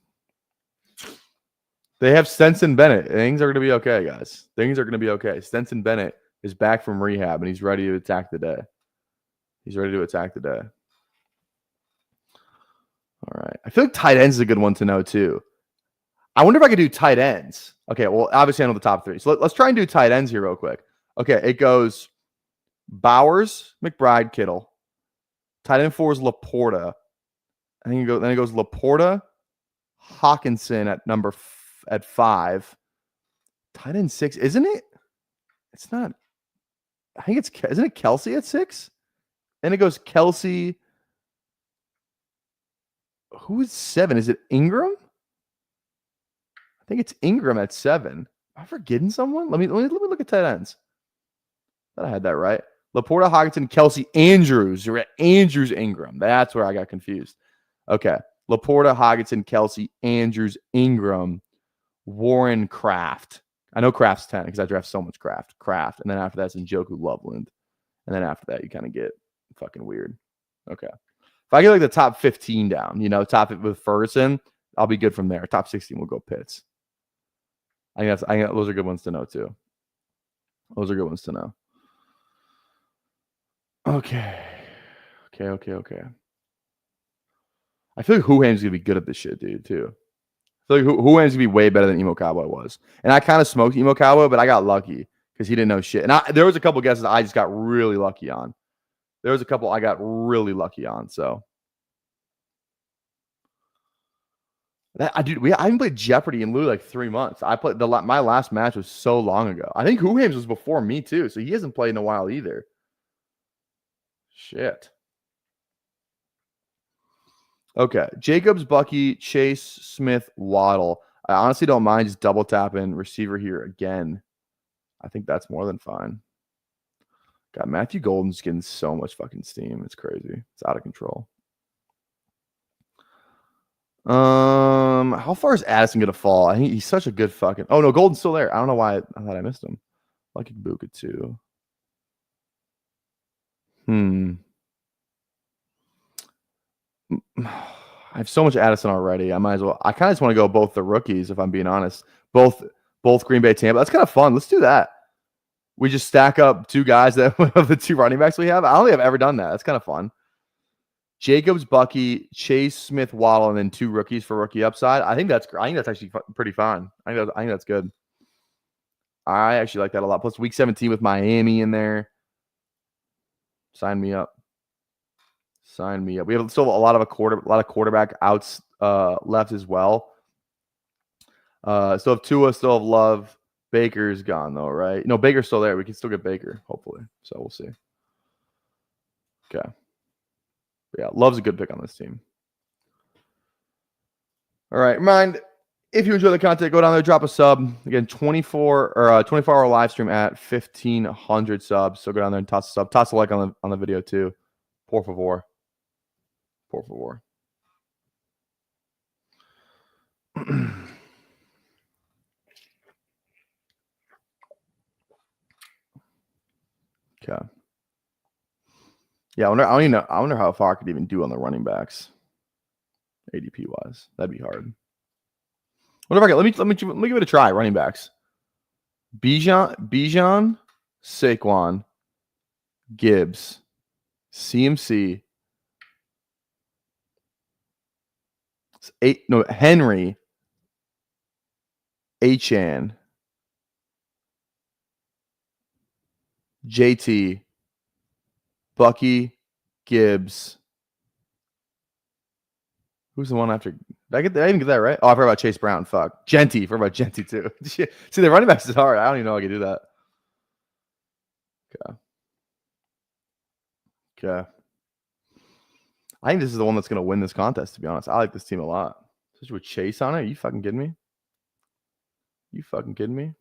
They have Stetson Bennett. Things are going to be okay, guys. Things are going to be okay. Stetson Bennett is back from rehab, and he's ready to attack the day. All right. I feel like tight ends is a good one to know, too. I wonder if I could do tight ends. Okay, well, obviously I know the top 3. So let's try and do tight ends here real quick. Okay, it goes Bowers, McBride, Kittle. Tight end 4 is Laporta. Then it goes Laporta, Hawkinson at 5. Tight end 6, isn't it? It's not. I think isn't it Kelsey at 6? Then it goes Kelsey. Who is 7? Is it Ingram? I think it's Ingram at 7. Am I forgetting someone? Let me look at tight ends. I thought I had that right. Laporta, Hawkinson, Kelsey, Andrews. You're at Andrews, Ingram. That's where I got confused. Okay. Laporta, Hawkinson, Kelsey, Andrews, Ingram, Warren, Kraft. I know Kraft's 10 because I draft so much Kraft. And then after that's Njoku, Loveland. And then after that, you kind of get fucking weird. Okay. If I get like the top 15 down, top it with Ferguson, I'll be good from there. Top 16 will go Pitts. I think those are good ones to know too. Those are good ones to know. Okay. I feel like Huham's gonna be good at this shit, dude, too. I feel like Huham's gonna be way better than Emo Cowboy was. And I kind of smoked Emo Cowboy, but I got lucky because he didn't know shit. And there was a couple guesses I just got really lucky on. There was a couple I got really lucky on. So I haven't played Jeopardy in literally like 3 months. I played my last match was so long ago. I think Huham's was before me too, so he hasn't played in a while either. Shit. Okay, Jacobs, Bucky, Chase, Smith, Waddle. I honestly don't mind just double tapping receiver here again. I think that's more than fine. God, Matthew Golden's getting so much fucking steam. It's crazy. It's out of control. How far is Addison gonna fall? I think he's such a good fucking. Oh no, Golden's still there. I don't know why I thought I missed him. Lucky Buka too. I have so much Addison already. I might as well. I kind of just want to go both the rookies, if I'm being honest. Both Green Bay, Tampa. That's kind of fun. Let's do that. We just stack up 2 guys that of the 2 running backs we have. I don't think I've ever done that. That's kind of fun. Jacobs, Bucky, Chase, Smith, Waddle, and then 2 rookies for rookie upside. I think that's actually pretty fun. I think that's good. I actually like that a lot. Plus week 17 with Miami in there. Sign me up. Sign me up. We have still a lot of quarterback outs left as well. Still have Tua, still have Love. Baker's gone though, right? No, Baker's still there. We can still get Baker, hopefully. So we'll see. Okay. Yeah, Love's a good pick on this team. All right. Mind if you enjoy the content, go down there, drop a sub. Again, 24-hour live stream at 1,500 subs. So go down there and toss a sub. Toss a like on the video too. Por favor. Por favor. Okay. Yeah, I wonder how far I could even do on the running backs, ADP wise. That'd be hard. What if I get? Let me give it a try. Running backs: Bijan, Saquon, Gibbs, CMC, Henry, Achan, JT, Bucky, Gibbs. Who's the one after? Did I even get that right? Oh, I forgot about Chase Brown. Fuck. Genty. I forgot about Genty too. See, the running backs is hard. I don't even know I can do that. Okay. I think this is the one that's going to win this contest, to be honest. I like this team a lot. Especially with Chase on it. Are you fucking kidding me? You fucking kidding me?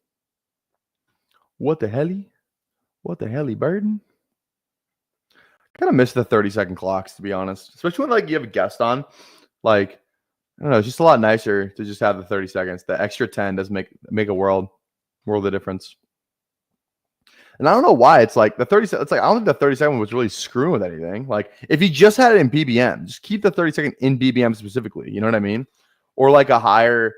What the hell? What the hell, Burden? Kind of miss the 30-second clocks, to be honest. Especially when you have a guest on. I don't know, it's just a lot nicer to just have the 30 seconds. The extra 10 does make a world of difference. And I don't know why it's the 30. It's I don't think the 30-second was really screwing with anything. If you just had it in BBM, just keep the 30-second in BBM specifically. You know what I mean? Or a higher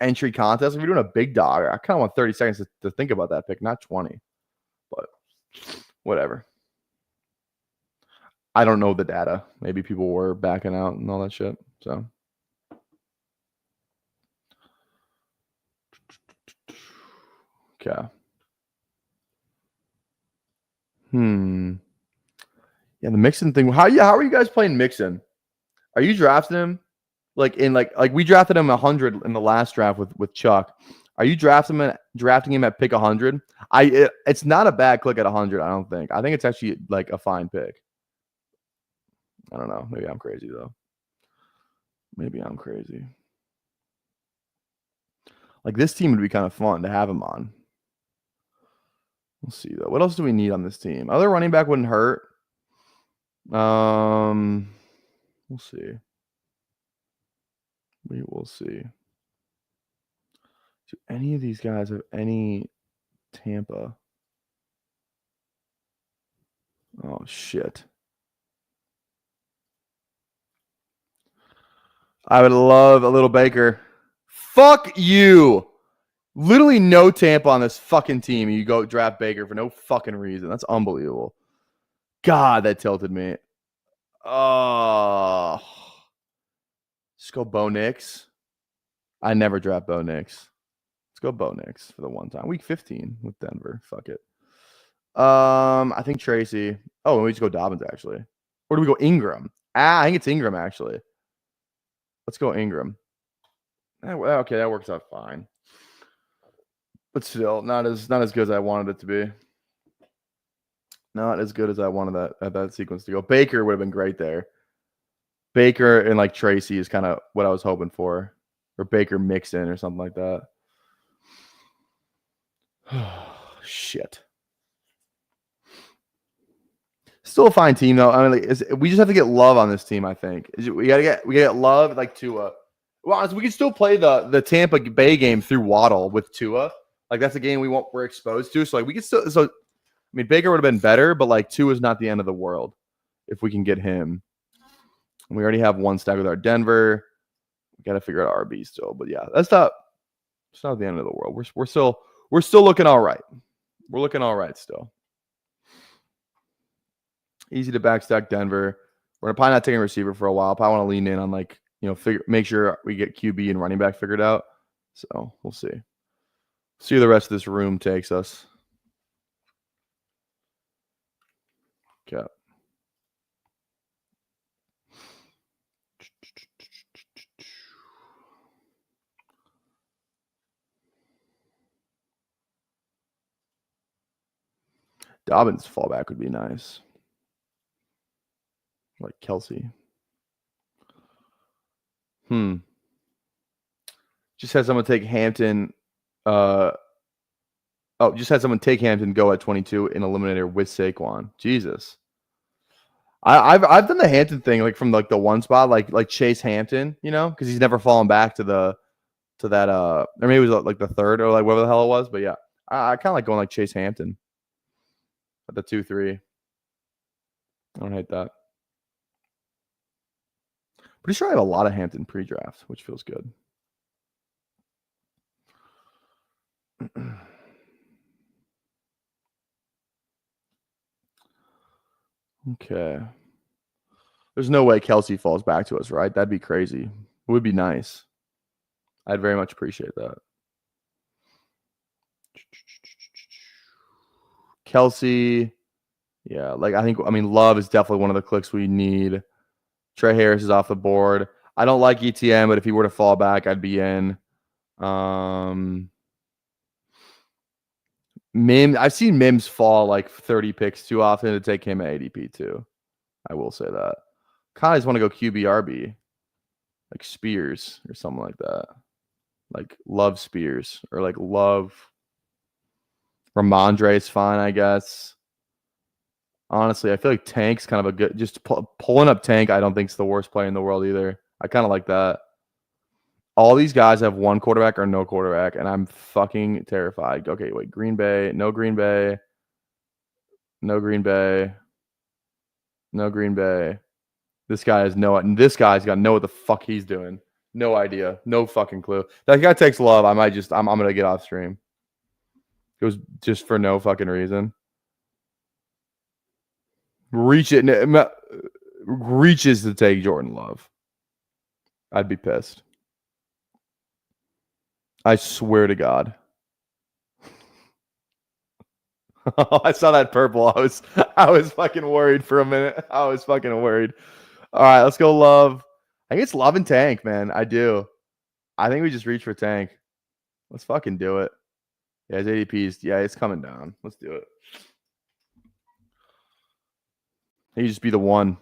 entry contest. If you're doing a big dog, I kind of want 30 seconds to think about that pick, not 20. But whatever. I don't know the data. Maybe people were backing out and all that shit. So, okay. Yeah, the Mixon thing. How are you guys playing Mixon? Are you drafting him we drafted him 100 in the last draft with Chuck? Are you drafting him at pick 100? It's not a bad click at 100. I don't think. I think it's actually a fine pick. I don't know. Maybe I'm crazy, though. Maybe I'm crazy. This team would be kind of fun to have him on. We'll see, though. What else do we need on this team? Other running back wouldn't hurt. We'll see. We will see. Do any of these guys have any Tampa? Oh, shit. I would love a little Baker. Fuck you. Literally no Tampa on this fucking team. You go draft Baker for no fucking reason. That's unbelievable. God, that tilted me. Oh. Let's go Bo Nix. I never draft Bo Nix. Let's go Bo Nix for the one time. Week 15 with Denver. Fuck it. I think Tracy. Oh, we just go Dobbins, actually. Or do we go Ingram? I think it's Ingram, actually. Let's go Ingram. Okay, that works out fine. But still, not as good as I wanted it to be. Not as good as I wanted that sequence to go. Baker would have been great there. Baker and Tracy is kind of what I was hoping for. Or Baker Mixon or something like that. Shit. Still a fine team, though. I mean, we just have to get Love on this team, I think. We gotta get Love Tua. Well, honestly, we can still play the Tampa Bay game through Weddle with Tua. That's a game we're exposed to. So we can still. So I mean, Baker would have been better, but Tua is not the end of the world if we can get him. And we already have one stack with our Denver. We got to figure out RB still, but yeah, it's not the end of the world. We're still looking all right. We're looking all right still. Easy to backstack Denver. We're probably not taking a receiver for a while. Probably want to lean in on make sure we get QB and running back figured out. So we'll see. See where the rest of this room takes us. Okay. Dobbins fallback would be nice. Like Kelsey. Just had someone take Hampton. Just had someone take Hampton go at 22 in eliminator with Saquon. Jesus. I've done the Hampton thing like from like the one spot, like Chase Hampton, you know, because he's never fallen back to that or maybe it was like the third or like whatever the hell it was. But yeah, I kind of like going like Chase Hampton at the 2-3. I don't hate that. Pretty sure I have a lot of Hampton pre-draft, which feels good. Okay. There's no way Kelsey falls back to us, right? That'd be crazy. It would be nice. I'd very much appreciate that. Kelsey. Yeah, I mean, Love is definitely one of the clicks we need. Trey Harris is off the board. I don't like ETN, but if he were to fall back, I'd be in. Mims, I've seen Mims fall like 30 picks too often to take him at ADP too. I will say that. Kind of just want to go QBRB, like Spears or something like that. Like Love Spears or like Love Ramondre is fine, I guess. Honestly, I feel like Tank's kind of a good. Just pulling up Tank, I don't think is the worst player in the world either. I kind of like that. All these guys have one quarterback or no quarterback, and I'm fucking terrified. Okay, wait. Green Bay. No Green Bay. No Green Bay. No Green Bay. This guy's got know what the fuck he's doing. No idea. No fucking clue. That guy takes Love. I'm gonna get off stream. It was just for no fucking reason. Reaches to take Jordan Love. I'd be pissed. I swear to God. I saw that purple. I was fucking worried for a minute. I was fucking worried. All right, let's go Love. I think it's Love and Tank, man. I do. I think we just reach for Tank. Let's fucking do it. Yeah, his ADP's it's coming down. Let's do it. He just be the one.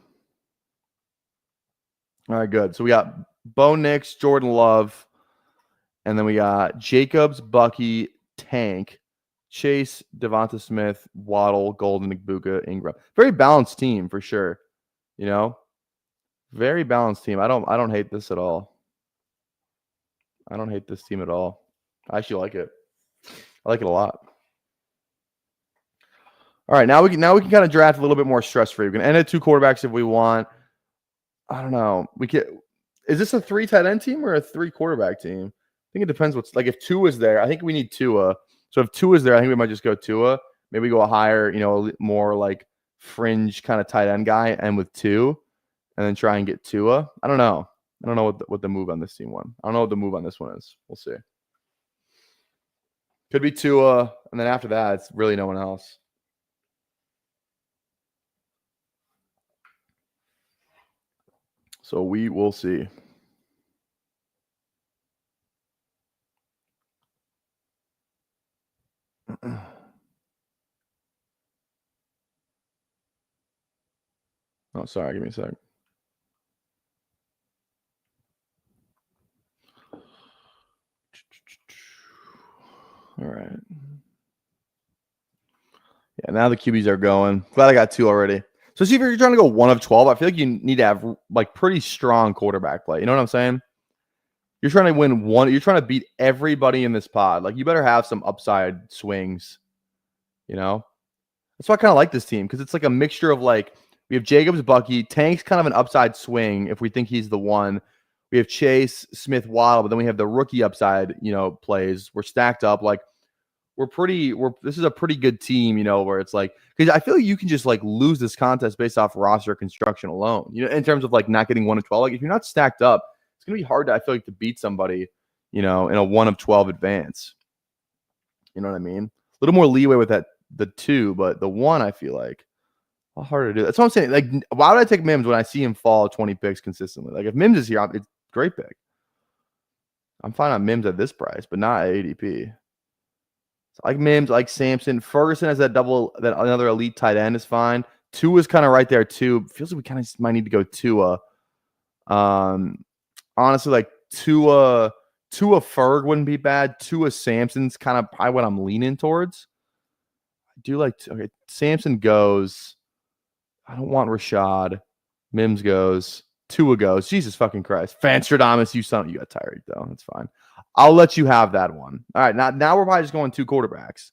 All right, good. So we got Bo Nix, Jordan Love, and then we got Jacobs, Bucky, Tank, Chase, Devonta Smith, Waddle, Golden, Igbuka, Ingram. Very balanced team for sure. You know, very balanced team. I don't hate this at all. I don't hate this team at all. I actually like it. I like it a lot. All right, now we can kind of draft a little bit more stress free. We can end at 2 quarterbacks if we want. I don't know. Is this a 3 tight end team or a 3 quarterback team? I think it depends what's like if Tua is there. I think we need Tua. So if Tua is there, I think we might just go Tua. Maybe go a higher, more like fringe kind of tight end guy and with 2 and then try and get Tua. I don't know. I don't know what the move on this team was. I don't know what the move on this one is. We'll see. Could be Tua, and then after that, it's really no one else. So we will see. Oh, sorry. Give me a sec. All right. Yeah, now the QBs are going. Glad I got 2 already. So see if you're trying to go 1 of 12, I feel like you need to have like pretty strong quarterback play. You know what I'm saying? You're trying to win 1. You're trying to beat everybody in this pod. Like you better have some upside swings. You know? That's why I kind of like this team because it's like a mixture of like we have Jacobs, Bucky, Tank's kind of an upside swing if we think he's the one. We have Chase, Smith, Waddle, but then we have the rookie upside, plays. We're stacked up. Like this is a pretty good team, where it's like, because I feel like you can just like lose this contest based off roster construction alone, in terms of like not getting 1 of 12. Like if you're not stacked up, it's going to be hard I feel like to beat somebody, in a 1 of 12 advance. You know what I mean? A little more leeway with the 2, but the 1, I feel like a lot harder to do. That's what I'm saying. Like, why would I take Mims when I see him fall 20 picks consistently? Like, if Mims is here, it's a great pick. I'm fine on Mims at this price, but not at ADP. So I like Mims, I like Sampson. Ferguson has that another elite tight end is fine. Tua is kind of right there too. Feels like we kind of might need to go Tua. Honestly, like Tua Ferg wouldn't be bad. Tua Sampson's kind of probably what I'm leaning towards. I do like Sampson goes. I don't want Rashad. Mims goes. Tua goes. Jesus fucking Christ. Fanstradamus, you got tired though. That's fine. I'll let you have that one. All right, now we're probably just going 2 quarterbacks.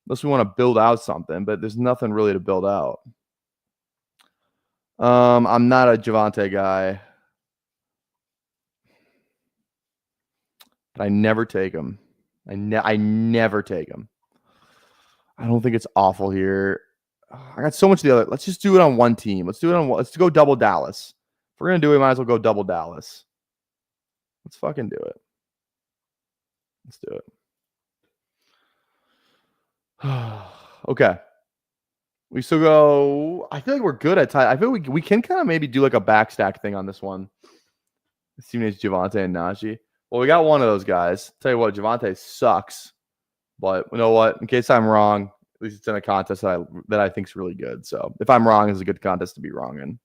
Unless we want to build out something, but there's nothing really to build out. I'm not a Javonte guy. But I never take him. I never take him. I don't think it's awful here. I got so much of the other. Let's just do it on one team. Let's go double Dallas. If we're gonna do it, we might as well go double Dallas. Let's fucking do it. Let's do it. Okay. We still go. I feel like we're good at tight. I feel we can kind of maybe do like a backstack thing on this one. Assuming it's Javonte and Najee. Well, we got one of those guys. Tell you what, Javonte sucks. But you know what? In case I'm wrong, at least it's in a contest that I think is really good. So if I'm wrong, it's a good contest to be wrong in.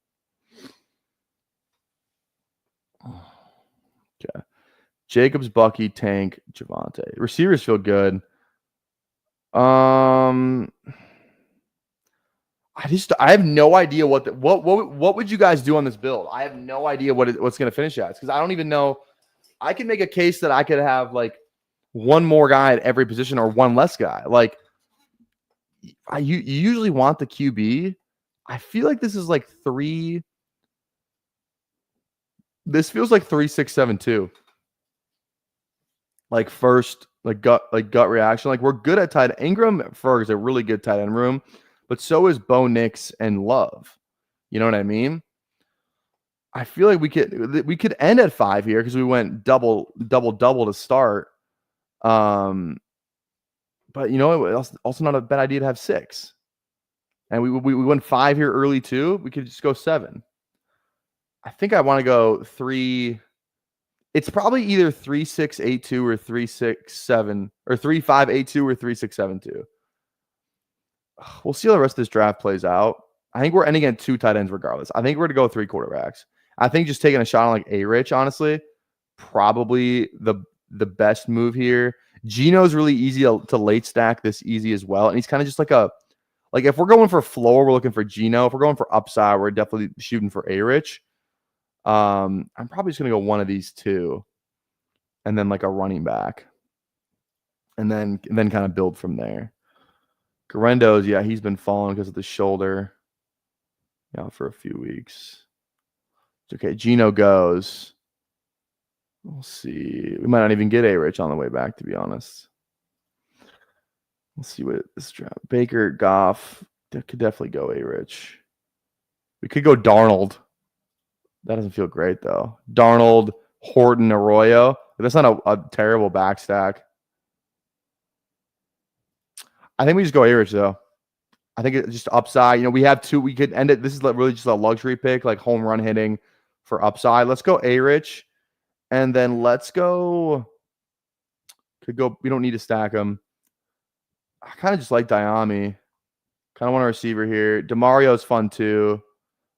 Okay. Jacobs, Bucky, Tank, Javonte. Receivers feel good. I have no idea what would you guys do on this build? I have no idea what's going to finish at, because I don't even know. I can make a case that I could have like one more guy at every position or one less guy. Like you usually want the QB. I feel like this is like 3. This feels like 3, 6, 7, 2. Like first, gut reaction. Like we're good at tight. Ingram Ferg is a really good tight end room, but so is Bo Nix and Love. You know what I mean? I feel like we could end at 5 here because we went double to start. But you know, it was also not a bad idea to have 6. And we went 5 here early too. We could just go 7. I think I want to go 3. It's probably either 3, 6, 8, 2 or 3, 6, 7 or 3, 5, 8, 2 or 3, 6, 7, 2. We'll see how the rest of this draft plays out. I think we're ending at 2 tight ends regardless. I think we're going to go 3 quarterbacks. I think just taking a shot on like A-Rich, honestly, probably the best move here. Geno's really easy to late stack this easy as well. And he's kind of just like if we're going for floor, we're looking for Geno. If we're going for upside, we're definitely shooting for A-Rich. I'm probably just going to go one of these 2 and then like a running back and then kind of build from there. Garendo's, yeah, he's been falling because of the shoulder for a few weeks. It's okay. Geno goes. We'll see. We might not even get A-Rich on the way back, to be honest. We'll see what this draft. Baker, Goff, that could definitely go A-Rich. We could go Darnold. That doesn't feel great, though. Darnold, Horton, Arroyo. That's not a terrible back stack. I think we just go A-Rich, though. I think it's just upside. We have 2. We could end it. This is really just a luxury pick, like home run hitting for upside. Let's go A-Rich. And then let's go. We don't need to stack them. I kind of just like Diami. Kind of want a receiver here. DeMario's fun, too.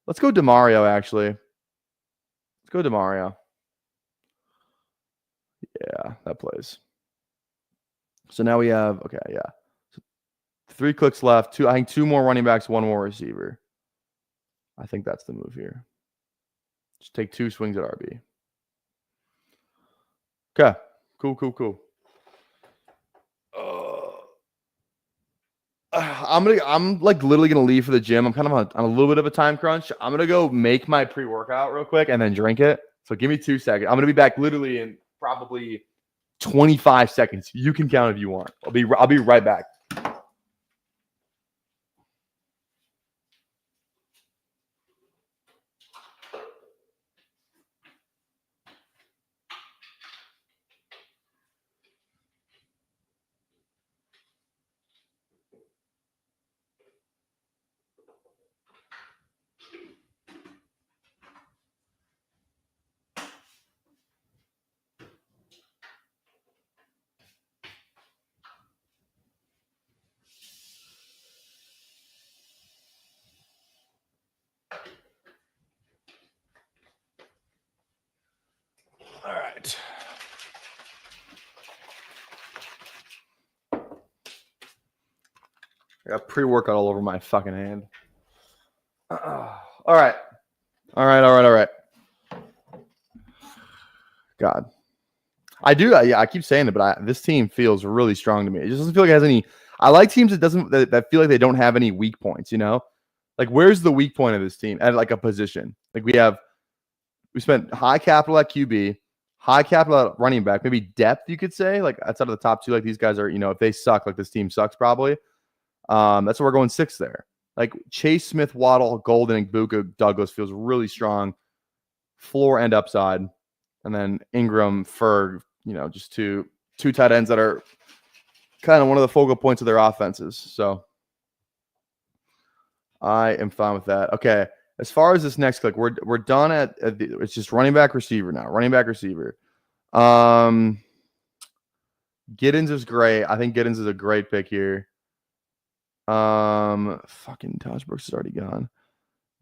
Let's go DeMario, actually. Let's go DeMario. Yeah, that plays. So now we have, okay, yeah. So 3 clicks left. I think 2 more running backs, 1 more receiver. I think that's the move here. Just take 2 swings at RB. Okay. Cool. I'm like literally gonna leave for the gym. I'm kind of on a little bit of a time crunch. I'm gonna go make my pre-workout real quick and then drink it. So give me 2 seconds. I'm gonna be back literally in probably 25 seconds. You can count if you want. I'll be right back. I got pre-workout all over my fucking hand. All right. God. I do. Yeah, I keep saying it, but this team feels really strong to me. It just doesn't feel like it has any. I like teams that feel like they don't have any weak points. You know, like where's the weak point of this team at like a position? Like we spent high capital at QB, high capital at running back, maybe depth you could say. Like outside of the top two, like these guys are. You know, if they suck, like this team sucks probably. That's why we're going 6 there. Like Chase Smith, Waddle, Golden, and Buka Douglas feels really strong, floor and upside. And then Ingram, Ferg, you know, just two tight ends that are kind of one of the focal points of their offenses. So I am fine with that. Okay, as far as this next click, we're done it's just running back receiver now. Running back receiver. Giddens is great. I think Giddens is a great pick here. Fucking Taj Brooks is already gone.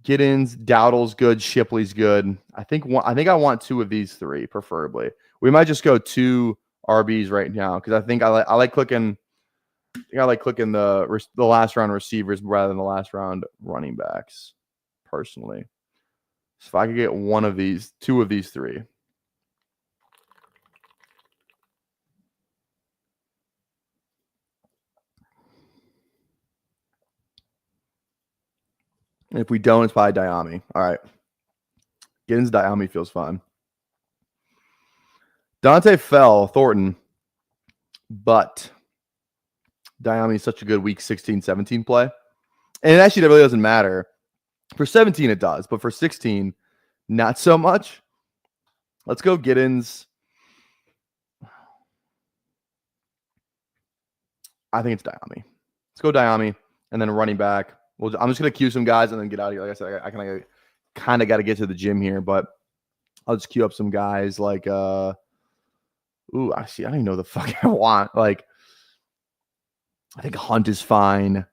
Giddens, Dowdle's good, Shipley's good. I think I want 2 of these 3, preferably. We might just go 2 RBs right now because I think I like clicking. I like clicking the last round receivers rather than the last round running backs, personally. So if I could get 2 of these 3. And if we don't, it's probably Diami. All right. Giddens Diami feels fun. Dante Thornton, but Diami is such a good week 16, 17 play. And it actually really doesn't matter. For 17, it does, but for 16, not so much. Let's go Giddens. I think it's Diami. Let's go Diami and then running back. I'm just going to cue some guys and then get out of here. Like I said, I kind of got to get to the gym here, but I'll just queue up some guys like, I don't even know the fuck I want. Like, I think Hunt is fine.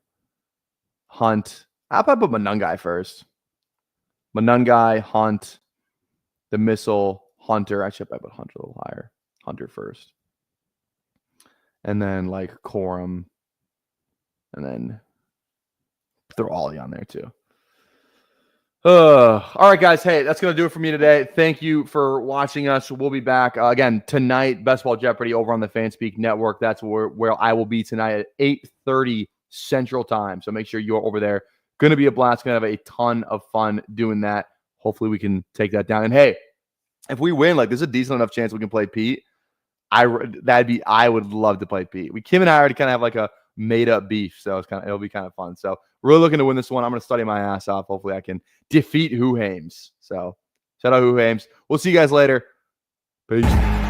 Hunt. I'll probably put Manungai first. Manungai, Hunt, the missile, Hunter. Actually, I put Hunter a little higher. Hunter first. And then like Corum. And then throw Ollie on there too. All right, guys. Hey, that's going to do it for me today. Thank you for watching us. We'll be back again tonight. Best Ball Jeopardy over on the FanSpeak Network. That's where I will be tonight at 8:30 Central Time. So make sure you're over there. Going to be a blast. Going to have a ton of fun doing that. Hopefully we can take that down. And hey, if we win, like there's a decent enough chance we can play Pete. I would love to play Pete. Kim and I already kind of have like a made up beef, so it'll be kind of fun. So really looking to win this one. I'm going to study my ass off. Hopefully I can defeat Who Hames. So shout out Who Hames. We'll see you guys later. Peace.